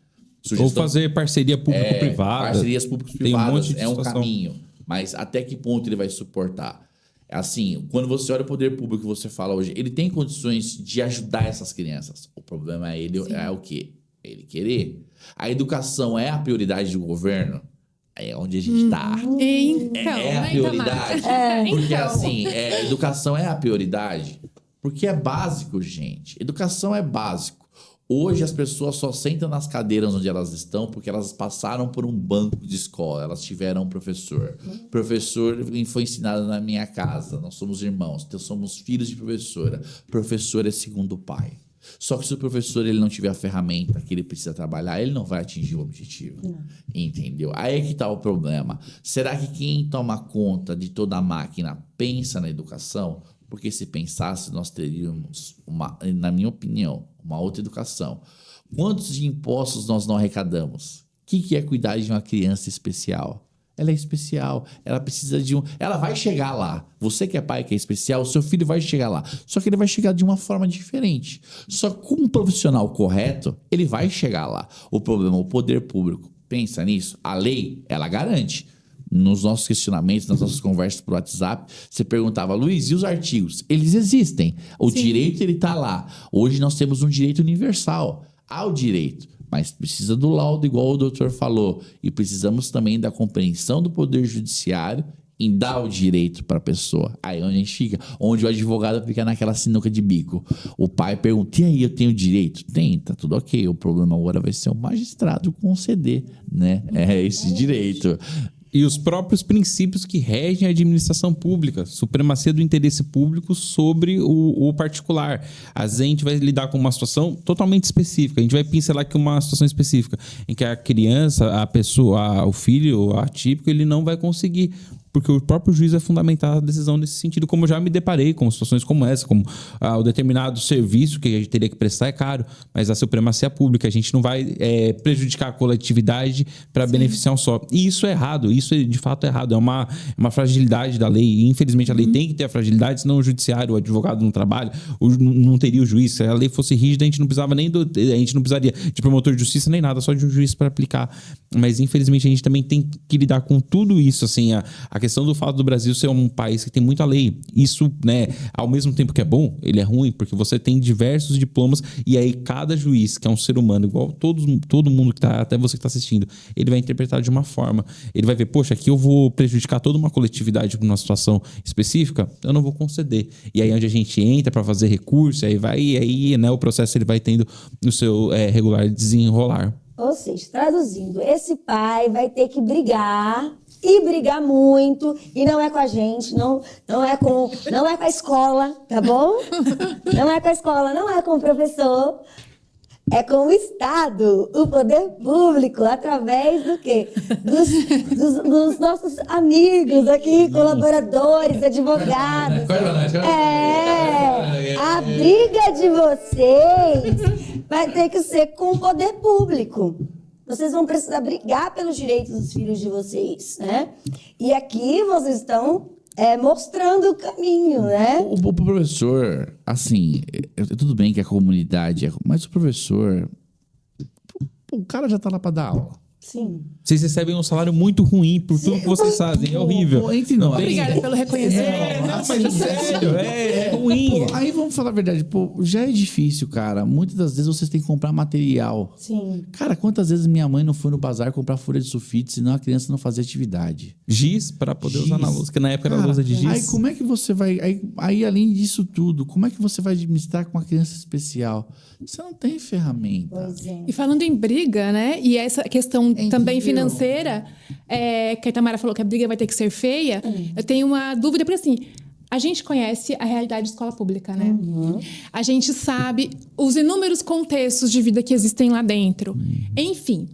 Ou fazer parceria público-privada. Parcerias público-privadas é um caminho. Mas até que ponto ele vai suportar? Assim, quando você olha o poder público, você fala hoje, ele tem condições de ajudar essas crianças. O problema é o quê? Ele querer. A educação é a prioridade do governo? É onde a gente está. Então, é a prioridade. Porque assim, a educação é a prioridade. Porque é básico, gente. Educação é básico. Hoje as pessoas só sentam nas cadeiras onde elas estão porque elas passaram por um banco de escola, elas tiveram um professor. Professor foi ensinado na minha casa, nós somos irmãos, então somos filhos de professora. Professor é segundo pai. Só que se o professor ele não tiver a ferramenta que ele precisa trabalhar, ele não vai atingir o objetivo. Não. Entendeu? Aí é que está o problema. Será que quem toma conta de toda a máquina pensa na educação? Porque se pensasse, nós teríamos, na minha opinião, uma outra educação. Quantos de impostos nós não arrecadamos? O que é cuidar de uma criança especial? Ela é especial, ela precisa de ela vai chegar lá. Você que é pai, que é especial, o seu filho vai chegar lá. Só que ele vai chegar de uma forma diferente. Só que com um profissional correto, ele vai chegar lá. O problema, o poder público, pensa nisso. A lei, ela garante. Nos nossos questionamentos, nas nossas conversas por WhatsApp, você perguntava, Luiz, e os artigos? Eles existem. O direito, ele está lá. Hoje nós temos um direito universal. Há o direito, mas precisa do laudo, igual o doutor falou. E precisamos também da compreensão do Poder Judiciário em dar o direito para a pessoa. Aí onde a gente fica, onde o advogado fica naquela sinuca de bico. O pai pergunta, e aí, eu tenho direito? Tem, tá tudo ok. O problema agora vai ser o magistrado conceder, né? Esse direito. E os próprios princípios que regem a administração pública, supremacia do interesse público sobre o particular. Às vezes a gente vai lidar com uma situação totalmente específica, a gente vai pincelar aqui uma situação específica, em que a criança, a pessoa, o filho atípico, ele não vai conseguir, porque o próprio juiz vai fundamentar a decisão nesse sentido, como eu já me deparei com situações como essa, como o determinado serviço que a gente teria que prestar é caro, mas a supremacia pública, a gente não vai prejudicar a coletividade para beneficiar um só. E isso é errado, isso de fato é errado, é uma fragilidade da lei, e infelizmente a lei tem que ter a fragilidade, senão o judiciário, o advogado não trabalha, não teria o juiz. Se a lei fosse rígida, a gente não precisava a gente não precisaria de promotor de justiça nem nada, só de um juiz para aplicar. Mas infelizmente a gente também tem que lidar com tudo isso, assim, a questão do fato do Brasil ser um país que tem muita lei, isso, né, ao mesmo tempo que é bom, ele é ruim, porque você tem diversos diplomas e aí cada juiz, que é um ser humano, igual todo mundo que tá, até você que tá assistindo, ele vai interpretar de uma forma, ele vai ver, poxa, aqui eu vou prejudicar toda uma coletividade por uma situação específica, eu não vou conceder. E aí onde a gente entra para fazer recurso, aí né, o processo ele vai tendo o seu regular desenrolar. Ou seja, traduzindo, esse pai vai ter que brigar e brigar muito, e não é com a gente, não é com a escola, tá bom? Não é com a escola, não é com o professor, é com o Estado, o poder público, através do quê? Dos nossos amigos aqui, colaboradores, advogados. A briga de vocês vai ter que ser com o poder público. Vocês vão precisar brigar pelos direitos dos filhos de vocês, né? E aqui vocês estão mostrando o caminho, né? O professor, assim, tudo bem que a comunidade, mas o professor, o cara já tá lá pra dar aula. Sim. Vocês recebem um salário muito ruim por tudo que vocês fazem. É horrível. Entre nós. Obrigada pelo reconhecimento. Mas sério, é ruim. Pô, aí vamos falar a verdade. Pô, já é difícil, cara. Muitas das vezes vocês têm que comprar material. Sim. Cara, quantas vezes minha mãe não foi no bazar comprar folha de sulfite, senão a criança não fazia atividade? Giz para poder usar na lousa, que na época era lousa de giz. Aí como é que você vai... Aí, além disso tudo, como é que você vai administrar com uma criança especial? Você não tem ferramenta. Pois é. E falando em briga, né? E essa questão também financeira, que a Tamara falou que a briga vai ter que ser feia, eu tenho uma dúvida, porque assim, a gente conhece a realidade de escola pública, né? A gente sabe os inúmeros contextos de vida que existem lá dentro. Enfim,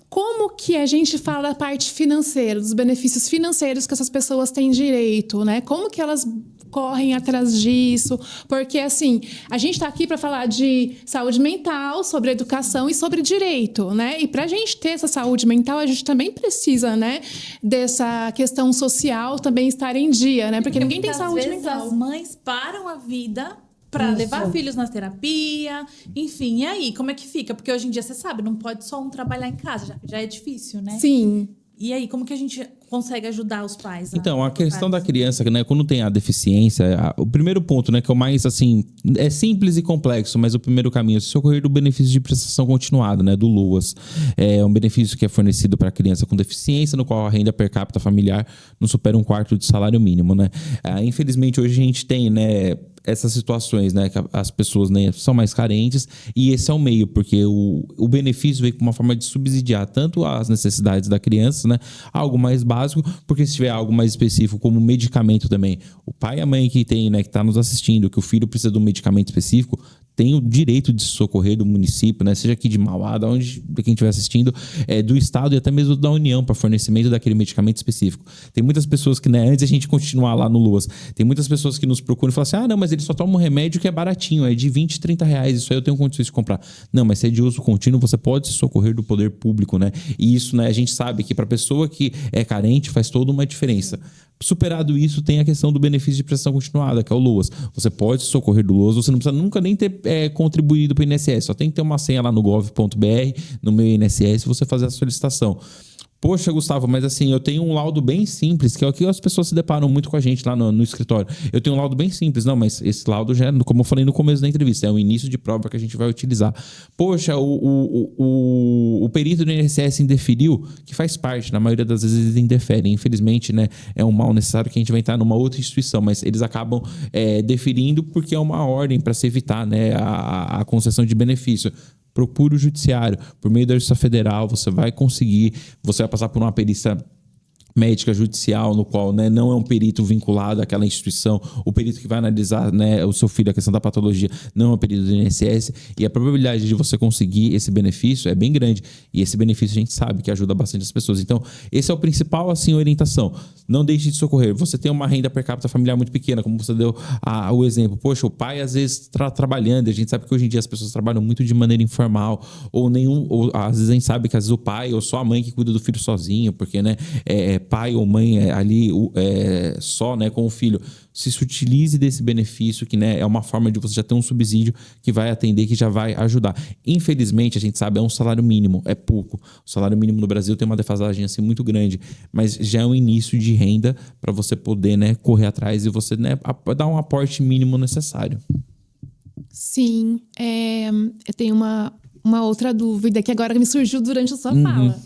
como que a gente fala da parte financeira, dos benefícios financeiros que essas pessoas têm direito, né? Como que elas correm atrás disso? Porque, assim, a gente está aqui para falar de saúde mental, sobre educação e sobre direito, né? E para a gente ter essa saúde mental, a gente também precisa, né, dessa questão social também estar em dia, né? Porque ninguém tem saúde vezes mental. As mães param a vida para levar filhos na terapia, enfim, e aí, como é que fica? Porque hoje em dia, você sabe, não pode só um trabalhar em casa, já é difícil, né? Sim. E aí, como que a gente consegue ajudar os pais? Então, a questão da criança, né, quando tem a deficiência, o primeiro ponto, né, que é o mais, assim, é simples e complexo, mas o primeiro caminho é se socorrer do benefício de prestação continuada, né, do LUAS. É um benefício que é fornecido para a criança com deficiência, no qual a renda per capita familiar não supera 1/4 do salário mínimo, né. Infelizmente, hoje a gente tem, né, essas situações, né, que as pessoas, né, são mais carentes, e esse é o meio, porque o benefício vem como uma forma de subsidiar tanto as necessidades da criança, né, algo mais básico, porque se tiver algo mais específico, como medicamento também, o pai e a mãe que tem, né, que está nos assistindo, que o filho precisa de um medicamento específico, tem o direito de socorrer do município, né, seja aqui de Mauá, de onde quem estiver assistindo, do estado e até mesmo da União, para fornecimento daquele medicamento específico. Tem muitas pessoas que, né, antes a gente continuar lá no LUAS, tem muitas pessoas que nos procuram e falam assim, não, mas ele só toma um remédio que é baratinho, é de 20, 30 reais, isso aí eu tenho condições de comprar. Não, mas se é de uso contínuo, você pode se socorrer do poder público, né? E isso, né, a gente sabe que para pessoa que é carente faz toda uma diferença. Superado isso, tem a questão do benefício de prestação continuada, que é o LUAS. Você pode se socorrer do LUAS, você não precisa nunca nem ter contribuído para o INSS, só tem que ter uma senha lá no gov.br, no meu INSS, você fazer a solicitação. Poxa, Gustavo, mas assim, eu tenho um laudo bem simples, que é o que as pessoas se deparam muito com a gente lá no escritório. Eu tenho um laudo bem simples. Não, mas esse laudo já, como eu falei no começo da entrevista, é o início de prova que a gente vai utilizar. Poxa, o perito do INSS indeferiu, que faz parte, na maioria das vezes eles indeferem. Infelizmente, né, é um mal necessário que a gente vai entrar numa outra instituição, mas eles acabam deferindo porque é uma ordem para se evitar, né, a concessão de benefício. Procure o judiciário, por meio da Justiça Federal, você vai conseguir, você vai passar por uma perícia médica judicial, no qual, né, não é um perito vinculado àquela instituição, o perito que vai analisar, né, o seu filho, a questão da patologia, não é um perito do INSS, e a probabilidade de você conseguir esse benefício é bem grande, e esse benefício a gente sabe que ajuda bastante as pessoas. Então, esse é o principal, assim, orientação. Não deixe de socorrer. Você tem uma renda per capita familiar muito pequena, como você deu o exemplo. Poxa, o pai às vezes está trabalhando, e a gente sabe que hoje em dia as pessoas trabalham muito de maneira informal, ou às vezes a gente sabe que às vezes o pai ou só a mãe que cuida do filho sozinho, porque, né, pai ou mãe ali só, né, com o filho. Se utilize desse benefício, que, né, é uma forma de você já ter um subsídio que vai atender, que já vai ajudar. Infelizmente, a gente sabe, é um salário mínimo, é pouco. O salário mínimo no Brasil tem uma defasagem assim muito grande, mas já é um início de renda para você poder, né, correr atrás e você, né, dar um aporte mínimo necessário. Sim, eu tenho uma outra dúvida que agora me surgiu durante a sua fala.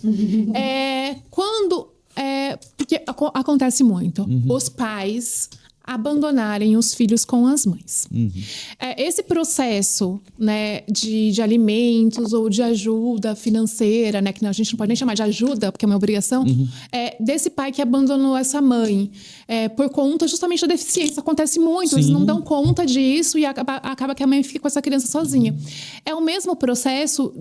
Porque acontece muito. Os pais abandonarem os filhos com as mães. Esse processo, né, de alimentos ou de ajuda financeira, né, que a gente não pode nem chamar de ajuda, porque é uma obrigação, desse pai que abandonou essa mãe por conta justamente da deficiência. Acontece muito, eles não dão conta disso e acaba que a mãe fica com essa criança sozinha. É o mesmo processo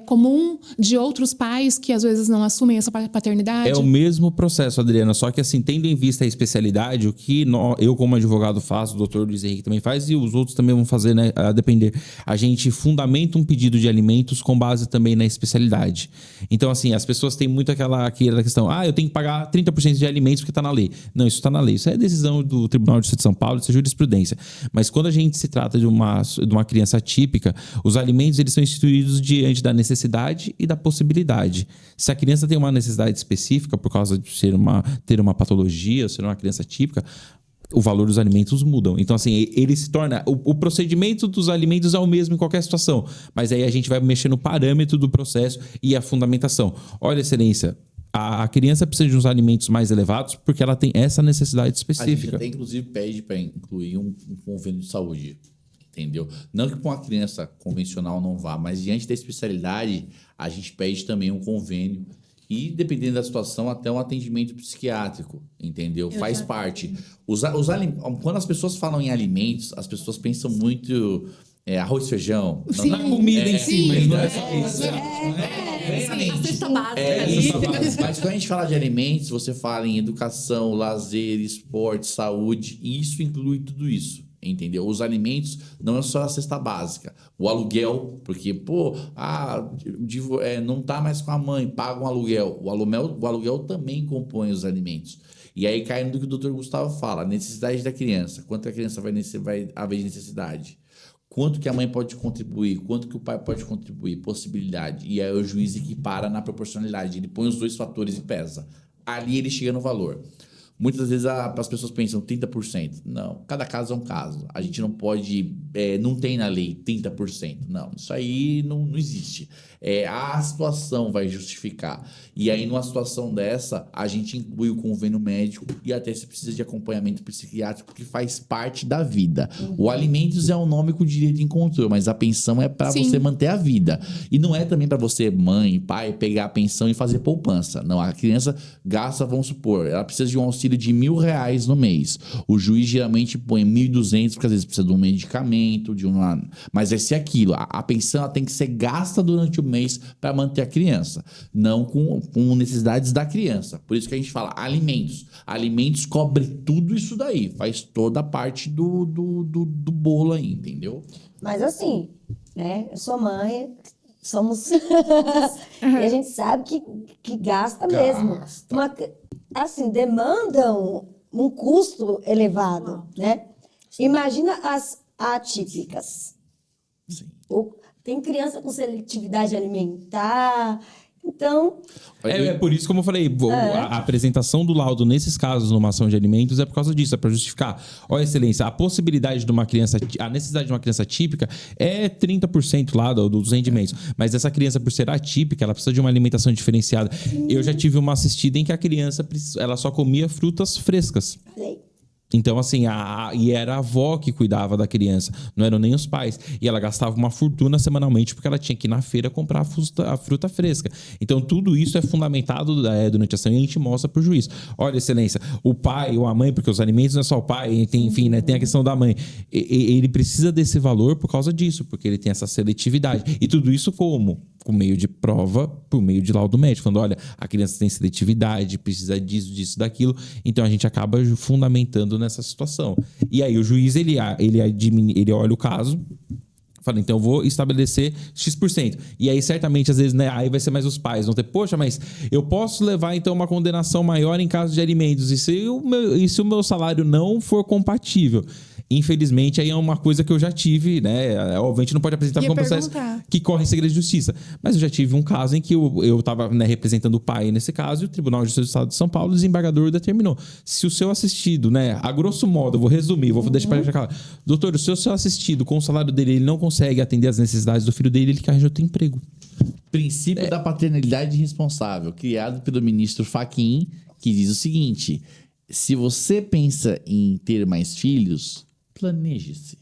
comum de outros pais que às vezes não assumem essa paternidade? É o mesmo processo, Adriana, só que assim, tendo em vista a especialidade, o que eu como advogado faço, o doutor Luiz Henrique também faz e os outros também vão fazer, né, a depender. A gente fundamenta um pedido de alimentos com base também na especialidade. Então, assim, as pessoas têm muito aquela questão, eu tenho que pagar 30% de alimentos porque está na lei. Não, isso está na lei. Isso é decisão do Tribunal de Justiça de São Paulo, isso é jurisprudência. Mas quando a gente se trata de uma criança atípica, os alimentos eles são instituídos diante da necessidade e da possibilidade. Se a criança tem uma necessidade específica por causa de ter uma patologia, ser uma criança atípica, o valor dos alimentos mudam. Então, assim, ele se torna... O procedimento dos alimentos é o mesmo em qualquer situação. Mas aí a gente vai mexer no parâmetro do processo e a fundamentação. Olha, excelência, a criança precisa de uns alimentos mais elevados porque ela tem essa necessidade específica. A gente até, inclusive, pede para incluir um convênio de saúde. Entendeu? Não que para uma criança convencional não vá, mas diante da especialidade, a gente pede também um convênio e, dependendo da situação, até um atendimento psiquiátrico, entendeu? Faz parte. Quando as pessoas falam em alimentos, as pessoas pensam muito arroz e feijão. Sim. Na comida em si, mas não é só isso. A cesta básica. Mas quando a gente fala de alimentos, você fala em educação, lazer, esporte, saúde, e isso inclui tudo isso. Entendeu? Os alimentos não é só a cesta básica. O aluguel, porque, não tá mais com a mãe, paga um aluguel. O aluguel também compõe os alimentos. E aí cai no que o doutor Gustavo fala, a necessidade da criança. Quanto a criança vai haver de necessidade? Quanto que a mãe pode contribuir? Quanto que o pai pode contribuir? Possibilidade. E aí o juiz equipara na proporcionalidade. Ele põe os dois fatores e pesa. Ali ele chega no valor. Muitas vezes as pessoas pensam 30%. Não, cada caso é um caso. A gente não pode... não tem na lei 30%. Não, isso aí não existe. A situação vai justificar. E aí, numa situação dessa, a gente inclui o convênio médico e até se precisa de acompanhamento psiquiátrico, que faz parte da vida. O alimentos é um nome que o direito encontrou, mas a pensão é para você manter a vida. E não é também para você, mãe, pai, pegar a pensão e fazer poupança. Não, a criança gasta, vamos supor, ela precisa de um auxílio de R$1.000 no mês. O juiz geralmente põe 1.200, porque às vezes precisa de um medicamento, mas vai ser aquilo. A pensão ela tem que ser gasta durante o mês para manter a criança, não com necessidades da criança. Por isso que a gente fala alimentos. Alimentos cobre tudo isso daí, faz toda a parte do bolo aí, entendeu? Mas assim, né? Eu sou mãe, somos... e a gente sabe que gasta mesmo. Assim, demandam um custo elevado, né? Imagina as atípicas. Sim. Tem criança com seletividade alimentar, então... É por isso, como eu falei, a apresentação do laudo nesses casos numa ação de alimentos é por causa disso, é para justificar. Olha, excelência, a possibilidade de uma criança, a necessidade de uma criança típica é 30% lá dos rendimentos. Mas essa criança, por ser atípica, ela precisa de uma alimentação diferenciada. Eu já tive uma assistida em que a criança ela só comia frutas frescas. Então, assim, e era a avó que cuidava da criança, não eram nem os pais. E ela gastava uma fortuna semanalmente porque ela tinha que ir na feira comprar a fruta fresca. Então, tudo isso é fundamentado durante a ação e a gente mostra para o juiz. Olha, excelência, o pai ou a mãe, porque os alimentos não é só o pai, tem, enfim, né, tem a questão da mãe. Ele precisa desse valor por causa disso, porque ele tem essa seletividade. E tudo isso como? Por meio de prova, por meio de laudo médico. Falando, olha, a criança tem seletividade, precisa disso, daquilo. Então, a gente acaba fundamentando nessa situação. E aí, o juiz, ele olha o caso, fala, então eu vou estabelecer X%. E aí, certamente, às vezes, né, aí vai ser mais os pais. Vão ter, poxa, mas eu posso levar, então, uma condenação maior em caso de alimentos. E se o meu salário não for compatível? Infelizmente, aí é uma coisa que eu já tive, né? Obviamente não pode apresentar como um processo que corre em segredo de justiça. Mas eu já tive um caso em que eu estava, né, representando o pai nesse caso e o Tribunal de Justiça do Estado de São Paulo, o desembargador determinou. Se o seu assistido, né? A grosso modo, eu vou resumir, vou deixar para cá. Doutor, se o seu assistido, com o salário dele, ele não consegue atender às necessidades do filho dele, ele quer arranjar outro emprego. Princípio da paternidade responsável, criado pelo ministro Fachin, que diz o seguinte... se você pensa em ter mais filhos, planeje-se.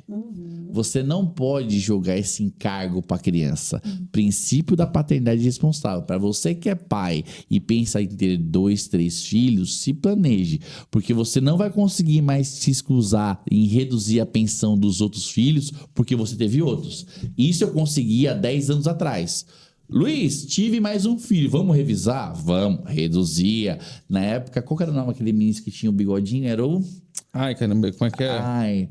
Você não pode jogar esse encargo para a criança. Princípio da paternidade responsável. Para você que é pai e pensa em ter 2, 3 filhos, se planeje. Porque você não vai conseguir mais se excusar em reduzir a pensão dos outros filhos porque você teve outros. Isso eu consegui há 10 anos atrás. Luiz, tive mais um filho. Vamos revisar? Vamos. Reduzia. Na época, qual que era o nome daquele menino que tinha o bigodinho? Era o... Ai, caramba, como é que é? Ai,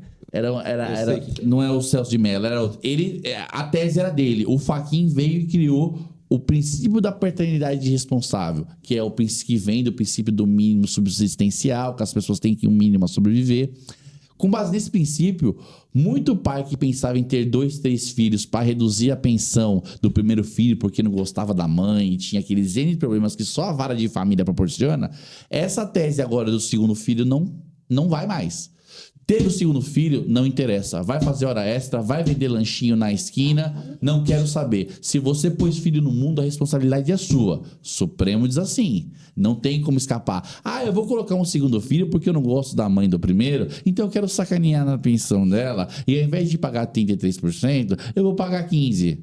não é o Celso de Mello, era outro. A tese era dele. O Fachin veio e criou o princípio da paternidade responsável, que é o princípio que vem do princípio do mínimo subsistencial, que as pessoas têm que um mínimo a sobreviver. Com base nesse princípio, muito pai que pensava em ter 2, 3 filhos para reduzir a pensão do primeiro filho porque não gostava da mãe e tinha aqueles N problemas que só a vara de família proporciona, essa tese agora do segundo filho não vai mais. Ter o segundo filho não interessa. Vai fazer hora extra, vai vender lanchinho na esquina, não quero saber. Se você pôs filho no mundo, a responsabilidade é sua. Supremo diz assim, não tem como escapar. Ah, eu vou colocar um segundo filho porque eu não gosto da mãe do primeiro, então eu quero sacanear na pensão dela e ao invés de pagar 33%, eu vou pagar 15%.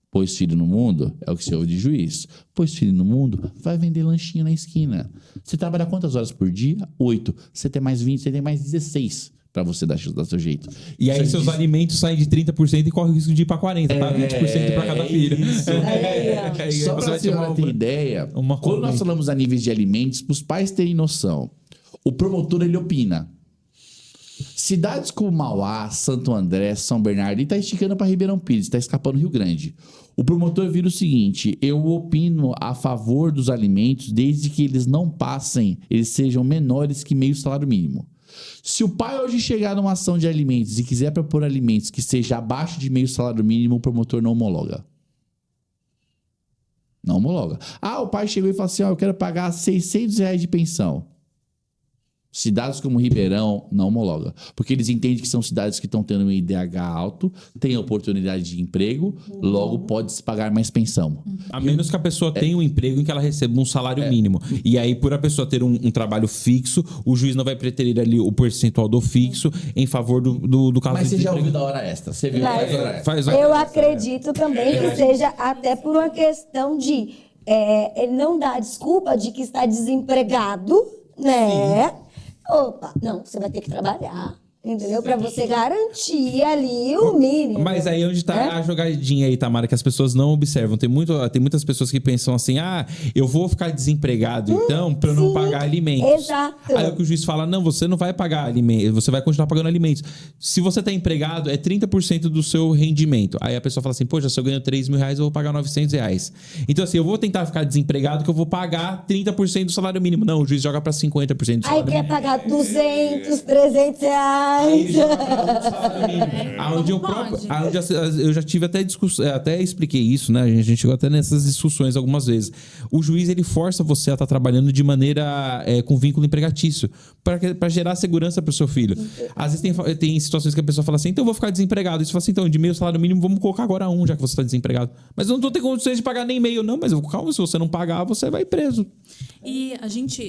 Pôs filho no mundo, é o que se ouve de juiz. Pôs filho no mundo, vai vender lanchinho na esquina. Você trabalha quantas horas por dia? 8. Você tem mais 20, você tem mais 16 para você dar seu jeito. E aí seus alimentos saem de 30% e corre o risco de ir para 40%, tá? 20% para cada filho. Só para você ter ideia, quando nós falamos a níveis de alimentos, para os pais terem noção, o promotor ele opina. Cidades como Mauá, Santo André, São Bernardo, ele está esticando para Ribeirão Pires, está escapando do Rio Grande. O promotor vira o seguinte, eu opino a favor dos alimentos desde que eles não passem, eles sejam menores que meio salário mínimo. Se o pai hoje chegar numa ação de alimentos e quiser propor alimentos que seja abaixo de meio salário mínimo, o promotor não homologa. Não homologa. Ah, o pai chegou e falou assim, eu quero pagar R$600 de pensão. Cidades como Ribeirão não homologa, porque eles entendem que são cidades que estão tendo um IDH alto, têm oportunidade de emprego, logo pode-se pagar mais pensão. A menos que a pessoa tenha um emprego em que ela receba um salário mínimo. E aí, por a pessoa ter um trabalho fixo, o juiz não vai preterir ali o percentual do fixo em favor do caso. Mas você já ouviu da hora extra? Você viu Mas da hora extra? eu acredito também que seja até por uma questão de ele não dá desculpa de que está desempregado, né? Sim. Opa, não, você vai ter que trabalhar, entendeu? Para você garantir ali o mínimo. Mas aí onde tá a jogadinha aí, Tamara, que as pessoas não observam. Tem muitas pessoas que pensam assim, eu vou ficar desempregado então para eu não pagar alimentos. Exato. Aí o que o juiz fala, não, você não vai pagar alimentos, você vai continuar pagando alimentos. Se você tá empregado, é 30% do seu rendimento. Aí a pessoa fala assim, poxa, se eu ganho R$3.000, eu vou pagar R$900. Então assim, eu vou tentar ficar desempregado que eu vou pagar 30% do salário mínimo. Não, o juiz joga para 50% do salário mínimo. Aí quer pagar R$200, R$300. Eu já tive até discussão, até expliquei isso, né? A gente chegou até nessas discussões algumas vezes. O juiz ele força você a estar trabalhando de maneira com vínculo empregatício para gerar segurança para o seu filho. Às vezes tem situações que a pessoa fala assim, então eu vou ficar desempregado. E você fala assim, então de meio salário mínimo vamos colocar agora 1, já que você está desempregado. Mas eu não estou tendo condições de pagar nem meio, não. Mas calma, se você não pagar, você vai preso. E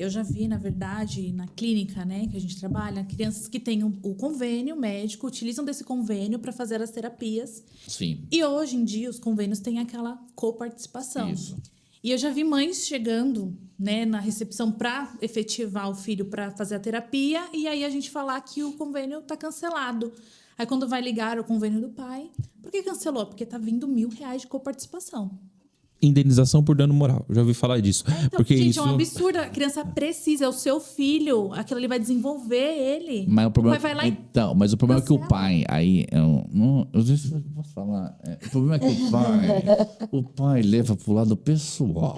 eu já vi, na verdade, na clínica, né, que a gente trabalha, crianças que têm o convênio médico, utilizam desse convênio para fazer as terapias. Sim. E hoje em dia os convênios têm aquela coparticipação. Isso. E eu já vi mães chegando, né, na recepção para efetivar o filho para fazer a terapia e aí a gente falar que o convênio está cancelado. Aí quando vai ligar o convênio do pai, por que cancelou? Porque tá vindo R$1.000 de coparticipação. Indenização por dano moral. Eu já ouvi falar disso. Então, porque gente, isso... é um absurdo. A criança precisa, é o seu filho. Aquilo ali vai desenvolver ele. Mas o problema, vai lá e... Então, mas o problema é que o pai, aí, eu posso falar. O problema é que o pai leva pro lado pessoal.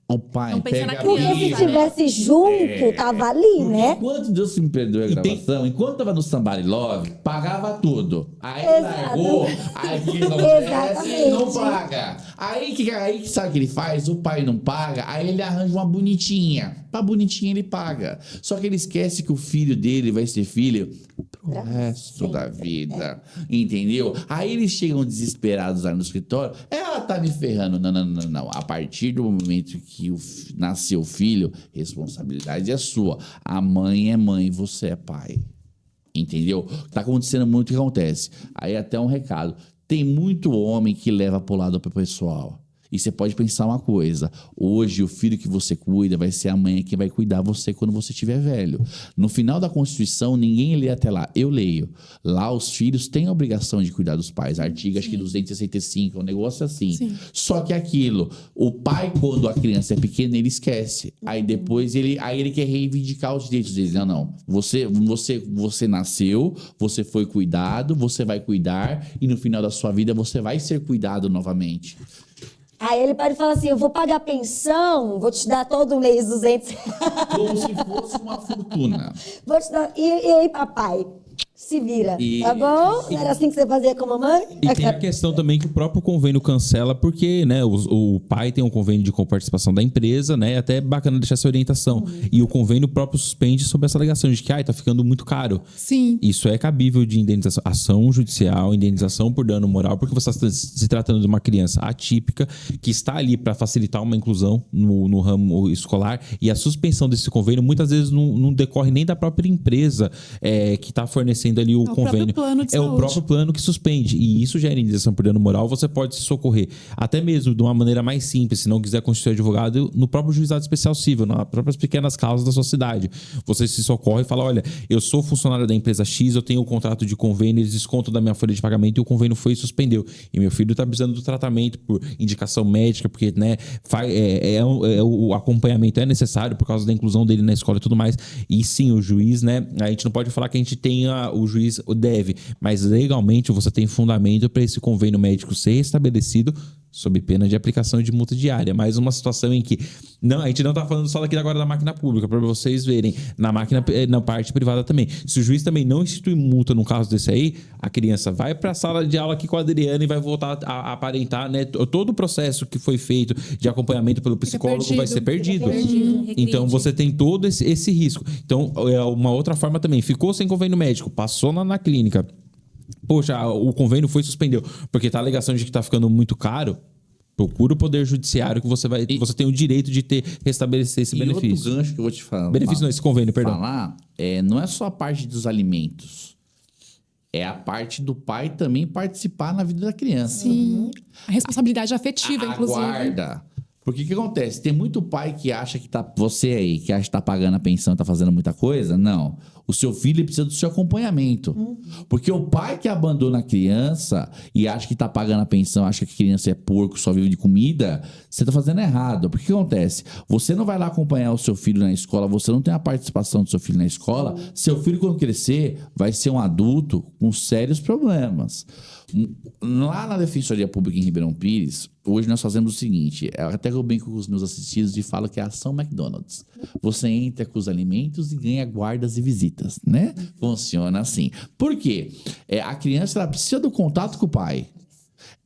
O pai não pensa na pega... criança, Porque se estivesse junto, tava ali, né? Enquanto Deus se me perdoe a gravação, enquanto tava no Somebody Love, pagava tudo. Aí largou, aí que não desce, não paga. Aí que sabe o que ele faz? O pai não paga, aí ele arranja uma bonitinha. Pra bonitinha ele paga. Só que ele esquece que o filho dele vai ser filho pro resto da vida. Entendeu? Aí eles chegam desesperados lá no escritório. Ela tá me ferrando. Não. A partir do momento que nasceu o filho, responsabilidade é sua. A mãe é mãe, você é pai. Entendeu? Tá acontecendo muito o que acontece. Aí até um recado. Tem muito homem que leva pro lado pro pessoal. E você pode pensar uma coisa. Hoje, o filho que você cuida vai ser a mãe que vai cuidar você quando você estiver velho. No final da Constituição, ninguém lê até lá. Eu leio. Lá, os filhos têm a obrigação de cuidar dos pais. Artigo, acho que 265, é um negócio assim. Sim. Só que aquilo, o pai, quando a criança é pequena, ele esquece. Aí depois, ele quer reivindicar os direitos dele. Não. Você nasceu, você foi cuidado, você vai cuidar e no final da sua vida, você vai ser cuidado novamente. Aí ele pode falar assim, eu vou pagar pensão, vou te dar todo mês 200 reais. Como se fosse uma fortuna. Vou te dar... E aí, papai? Se vira, tá bom? Era assim que você fazia com a mamãe? E tem a questão também que o próprio convênio cancela, porque, né, o pai tem um convênio de coparticipação da empresa, né? Até é bacana deixar essa orientação. E o convênio próprio suspende sob essa alegação de que, tá ficando muito caro. Sim. Isso é cabível de indenização, ação judicial, indenização por dano moral, porque você está se tratando de uma criança atípica que está ali para facilitar uma inclusão no ramo escolar, e a suspensão desse convênio muitas vezes não decorre nem da própria empresa que está fornecendo ali o convênio. É o próprio plano que suspende. E isso gera indenização por dano moral. Você pode se socorrer até mesmo de uma maneira mais simples, se não quiser constituir advogado, no próprio juizado especial civil, nas próprias pequenas causas da sua cidade. Você se socorre e fala, olha, eu sou funcionário da empresa X, eu tenho um contrato de convênio, eles descontam da minha folha de pagamento e o convênio foi e suspendeu. E meu filho está precisando do tratamento por indicação médica, porque, né, o acompanhamento é necessário por causa da inclusão dele na escola e tudo mais. E sim, o juiz, né, a gente não pode falar que a gente tenha, o juiz deve, mas legalmente você tem fundamento para esse convênio médico ser estabelecido sob pena de aplicação de multa diária. Mais uma situação em que a gente não está falando só daqui agora da máquina pública, para vocês verem, na parte privada também. Se o juiz também não institui multa no caso desse aí, a criança vai para a sala de aula aqui com a Adriana e vai voltar a aparentar, né? Todo o processo que foi feito de acompanhamento pelo psicólogo vai ser perdido. Então você tem todo esse risco. Então, uma outra forma também, ficou sem convênio médico, passou na clínica, poxa, o convênio suspendeu, porque tá a alegação de que tá ficando muito caro, procura o Poder Judiciário que você tem o direito de restabelecer esse benefício. Outro gancho que eu vou te falar. Benefício não, esse convênio, perdão. Não é só a parte dos alimentos. É a parte do pai também participar na vida da criança. Sim. A responsabilidade afetiva, inclusive. Aguarda. Porque o que acontece? Tem muito pai que acha que tá... Você aí, que acha que tá pagando a pensão e tá fazendo muita coisa. Não. O seu filho precisa do seu acompanhamento. Porque o pai que abandona a criança e acha que tá pagando a pensão, acha que a criança é porco, só vive de comida, você tá fazendo errado. Porque o que acontece? Você não vai lá acompanhar o seu filho na escola, você não tem a participação do seu filho na escola. Seu filho, quando crescer, vai ser um adulto com sérios problemas. Lá na Defensoria Pública em Ribeirão Pires, hoje nós fazemos o seguinte, até eu brinco com os meus assistidos e falo que é a ação McDonald's. Você entra com os alimentos e ganha guardas e visitas, né? Funciona assim. Por quê? A criança ela precisa do contato com o pai.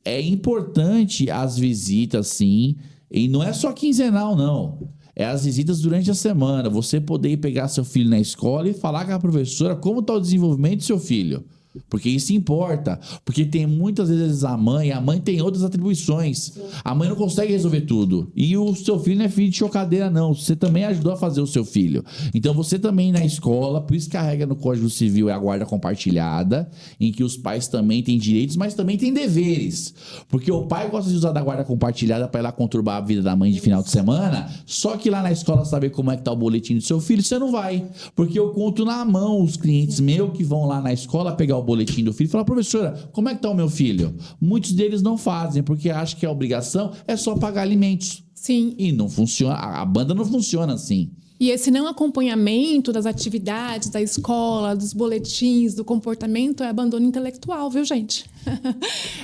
É importante as visitas, sim, e não é só quinzenal, não. É as visitas durante a semana. Você poder ir pegar seu filho na escola e falar com a professora como está o desenvolvimento do seu filho. Porque isso importa. Porque tem muitas vezes a mãe tem outras atribuições. A mãe não consegue resolver tudo. E o seu filho não é filho de chocadeira, não. Você também ajudou a fazer o seu filho. Então você também na escola, por isso carrega no Código Civil é a guarda compartilhada, em que os pais também têm direitos, mas também têm deveres. Porque o pai gosta de usar da guarda compartilhada para ir lá conturbar a vida da mãe de final de semana, só que lá na escola saber como é que tá o boletim do seu filho, você não vai. Porque eu conto na mão os clientes meus que vão lá na escola pegar o boletim do filho e falar, professora, como é que tá o meu filho? Muitos deles não fazem, porque acham que a obrigação é só pagar alimentos. Sim. E não funciona, a banda não funciona assim. E esse não acompanhamento das atividades da escola, dos boletins, do comportamento é abandono intelectual, viu, gente?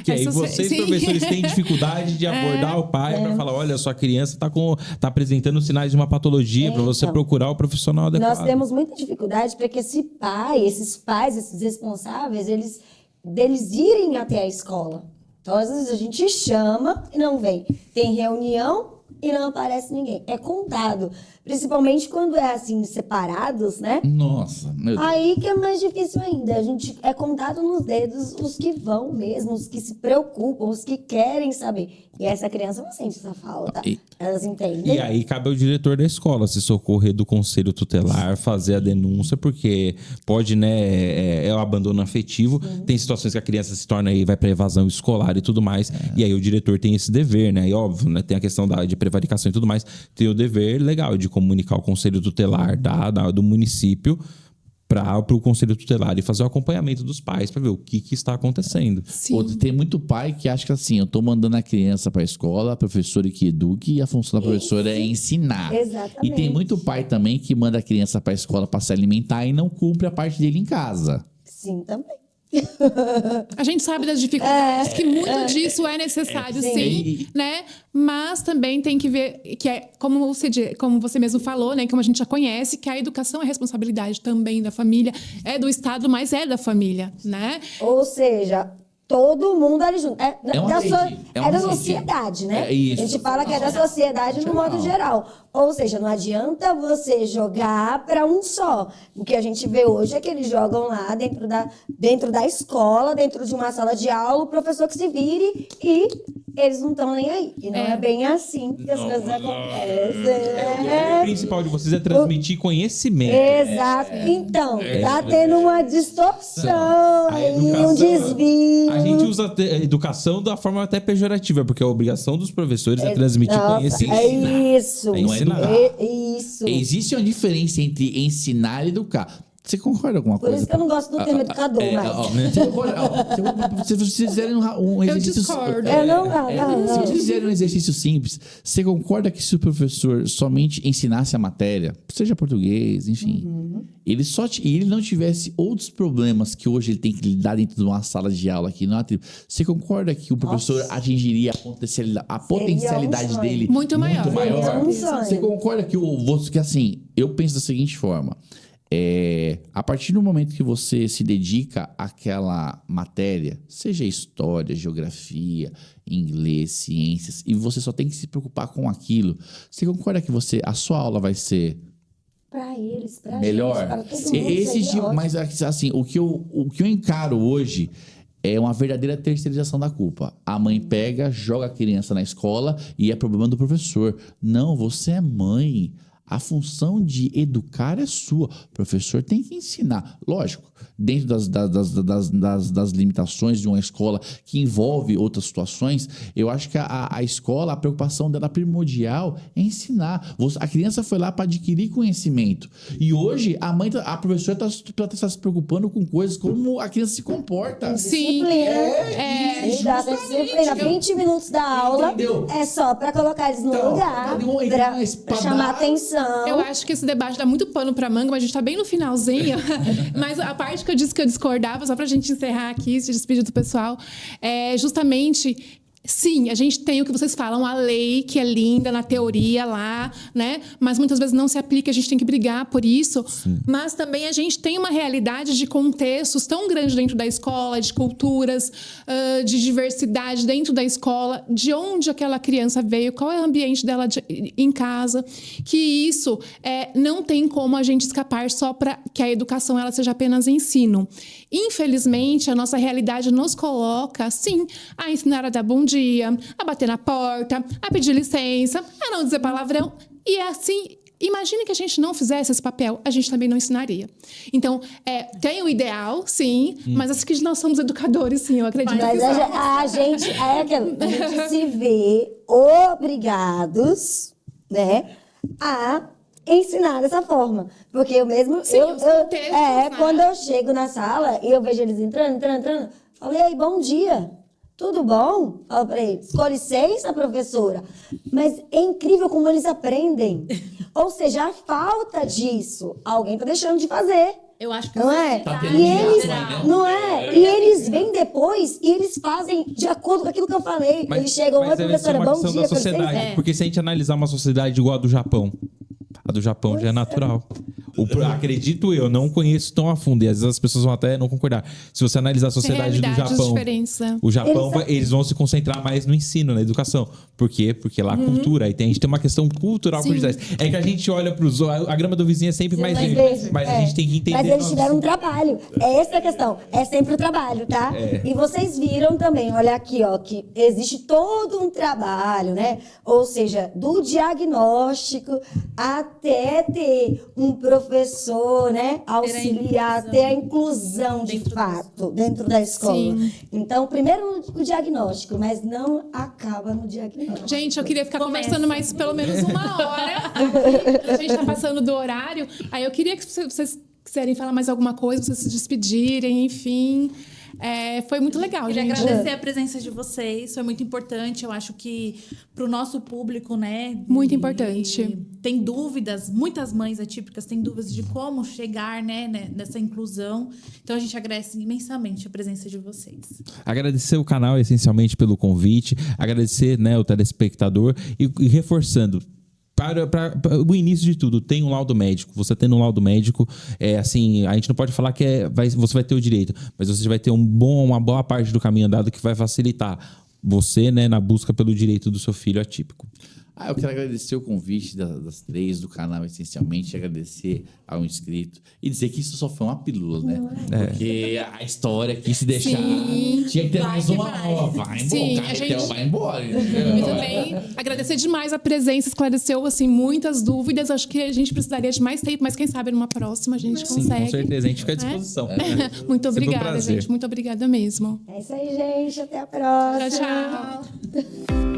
Que aí vocês, professores, têm dificuldade de abordar o pai para falar, olha, sua criança tá apresentando sinais de uma patologia, para você procurar o profissional adequado. Nós temos muita dificuldade para que esses pais, esses responsáveis, deles irem até a escola. Então, às vezes, a gente chama e não vem. Tem reunião e não aparece ninguém. É contado. Principalmente quando é assim, separados, né? Nossa, meu Deus. Aí que é mais difícil ainda. A gente é contado nos dedos os que vão mesmo, os que se preocupam, os que querem saber. E essa criança não sente essa falta. Elas entendem. E aí cabe ao diretor da escola se socorrer do conselho tutelar, fazer a denúncia, porque pode, né, é o abandono afetivo. Tem situações que a criança se torna aí, vai para evasão escolar e tudo mais. E aí o diretor tem esse dever, né? E óbvio, né, tem a questão de prevaricação e tudo mais. Tem o dever legal de comunicar ao conselho tutelar do município para o conselho tutelar e fazer o acompanhamento dos pais para ver o que está acontecendo. Sim. Tem muito pai que acha que assim, eu tô mandando a criança pra escola, a professora que eduque, e a função da professora é ensinar. Exatamente. E tem muito pai também que manda a criança pra escola pra se alimentar e não cumpre a parte dele em casa. Sim, também. A gente sabe das dificuldades, que muito disso é necessário, sim, né? Mas também tem que ver que é, como você mesmo falou, né? Como a gente já conhece, que a educação é responsabilidade também da família, é do Estado, mas é da família, né? Ou seja, todo mundo ali junto. É da rede. sociedade, né? É isso. A gente fala que é da sociedade no modo geral. Ou seja, não adianta você jogar para um só. O que a gente vê hoje é que eles jogam lá dentro da escola, dentro de uma sala de aula, o professor que se vire e eles não estão nem aí. E não é bem assim que as coisas acontecem. O principal de vocês é transmitir conhecimento. Exato. Então, tá tendo uma distorção e um desvio. A gente usa a educação da forma até pejorativa, porque a obrigação dos professores é transmitir conhecimento. É isso. É ensinar. Isso. Existe uma diferença entre ensinar e educar. Você concorda com uma Por coisa? isso que eu não gosto do termo educador, mas... Você concorda? Se vocês fizerem um exercício... discordo. Não. Se vocês fizerem um exercício simples, você concorda que se o professor somente ensinasse a matéria, seja português, enfim, ele não tivesse outros problemas que hoje ele tem que lidar dentro de uma sala de aula aqui, você concorda que o professor atingiria a potencialidade sonho. dele Muito maior. Seria um sonho. Você concorda que assim, eu penso da seguinte forma... a partir do momento que você se dedica àquela matéria, seja história, geografia, inglês, ciências, e você só tem que se preocupar com aquilo, você concorda que a sua aula vai ser Pra eles, pra melhor? gente, para todo mundo. Mas assim, o que eu encaro hoje é uma verdadeira terceirização da culpa. A mãe pega, joga a criança na escola e é problema do professor. Não, você é mãe. A função de educar é sua. O professor tem que ensinar. Lógico, dentro das limitações de uma escola que envolve outras situações, eu acho que a escola, a preocupação dela primordial é ensinar. A criança foi lá para adquirir conhecimento. E hoje, a professora está se preocupando com coisas como a criança se comporta. Sim. Exato, disciplina. 20 minutos da aula é só para colocar eles no lugar, para chamar atenção. Eu acho que esse debate dá muito pano pra manga, mas a gente tá bem no finalzinho. Mas a parte que eu disse que eu discordava, só pra gente encerrar aqui, se despedir do pessoal, é justamente... Sim, a gente tem o que vocês falam, a lei, que é linda na teoria lá, né? Mas muitas vezes não se aplica, a gente tem que brigar por isso. Sim. Mas também a gente tem uma realidade de contextos tão grandes dentro da escola, de culturas, de diversidade dentro da escola, de onde aquela criança veio, qual é o ambiente dela em casa, que isso não tem como a gente escapar só para que a educação ela seja apenas ensino. Infelizmente, a nossa realidade nos coloca, sim, a ensinar a dar bom dia, a bater na porta, a pedir licença, a não dizer palavrão. E é assim, imagine que a gente não fizesse esse papel, a gente também não ensinaria. Então, tem o ideal, sim, mas acho que nós somos educadores, sim, eu acredito. Mas a gente se vê obrigados, né, a ensinar dessa forma. Porque eu mesmo... Sim, quando eu chego na sala e eu vejo eles entrando, falei, aí, bom dia. Tudo bom? Falo pra eles, com licença, professora. Mas é incrível como eles aprendem. Ou seja, a falta disso, alguém tá deixando de fazer. Eu acho que não é? Tá E eles, não é? E eles vêm depois e eles fazem de acordo com aquilo que eu falei. Eles chegam, oi, professora, bom dia, da sociedade. Porque se a gente analisar uma sociedade igual a do Japão, a do Japão já é natural. Acredito eu, não conheço tão a fundo. E às vezes as pessoas vão até não concordar. Se você analisar a sociedade do realidades Japão, diferentes, né? o Japão, eles vão se concentrar mais no ensino, na educação. Por quê? Porque lá a cultura, aí a gente tem uma questão cultural por detrás. É que a gente olha pros a grama do vizinho é sempre mais verde. Mas a gente tem que entender. Mas eles tiveram um trabalho. É essa a questão. É sempre o trabalho, tá? E vocês viram também, olha aqui, ó, que existe todo um trabalho, né? Ou seja, do diagnóstico até ter um professor, né? Auxiliar, ter a inclusão de fato dentro da escola. Sim. Então, primeiro o diagnóstico, mas não acaba no diagnóstico. Gente, eu queria ficar conversando mais pelo menos uma hora. A gente tá passando do horário. Aí eu queria que vocês quiserem falar mais alguma coisa, vocês se despedirem, enfim. Foi muito legal, Queria gente. agradecer a presença de vocês, foi muito importante. Eu acho que para o nosso público, né? Muito importante. Tem dúvidas, muitas mães atípicas têm dúvidas de como chegar, né, nessa inclusão. Então a gente agradece imensamente a presença de vocês. Agradecer o canal essencialmente pelo convite, agradecer, né, o telespectador e reforçando. Para o início de tudo, tem um laudo médico. Você tendo um laudo médico, assim, a gente não pode falar que você vai ter o direito, mas você vai ter uma boa parte do caminho andado que vai facilitar você, né, na busca pelo direito do seu filho atípico. Eu quero agradecer o convite das três do canal, essencialmente, agradecer ao inscrito e dizer que isso só foi uma pílula, né? Porque a história aqui, se deixar, tinha que ter mais uma nova. Vai embora, Sim, o carretel vai embora. E também agradecer demais a presença, esclareceu assim, muitas dúvidas. Acho que a gente precisaria de mais tempo, mas quem sabe numa próxima a gente consegue. Sim, com certeza, a gente fica à disposição. Muito Sempre um obrigada, prazer. gente. Muito obrigada mesmo. É isso aí, gente. Até a próxima. Tchau, tchau.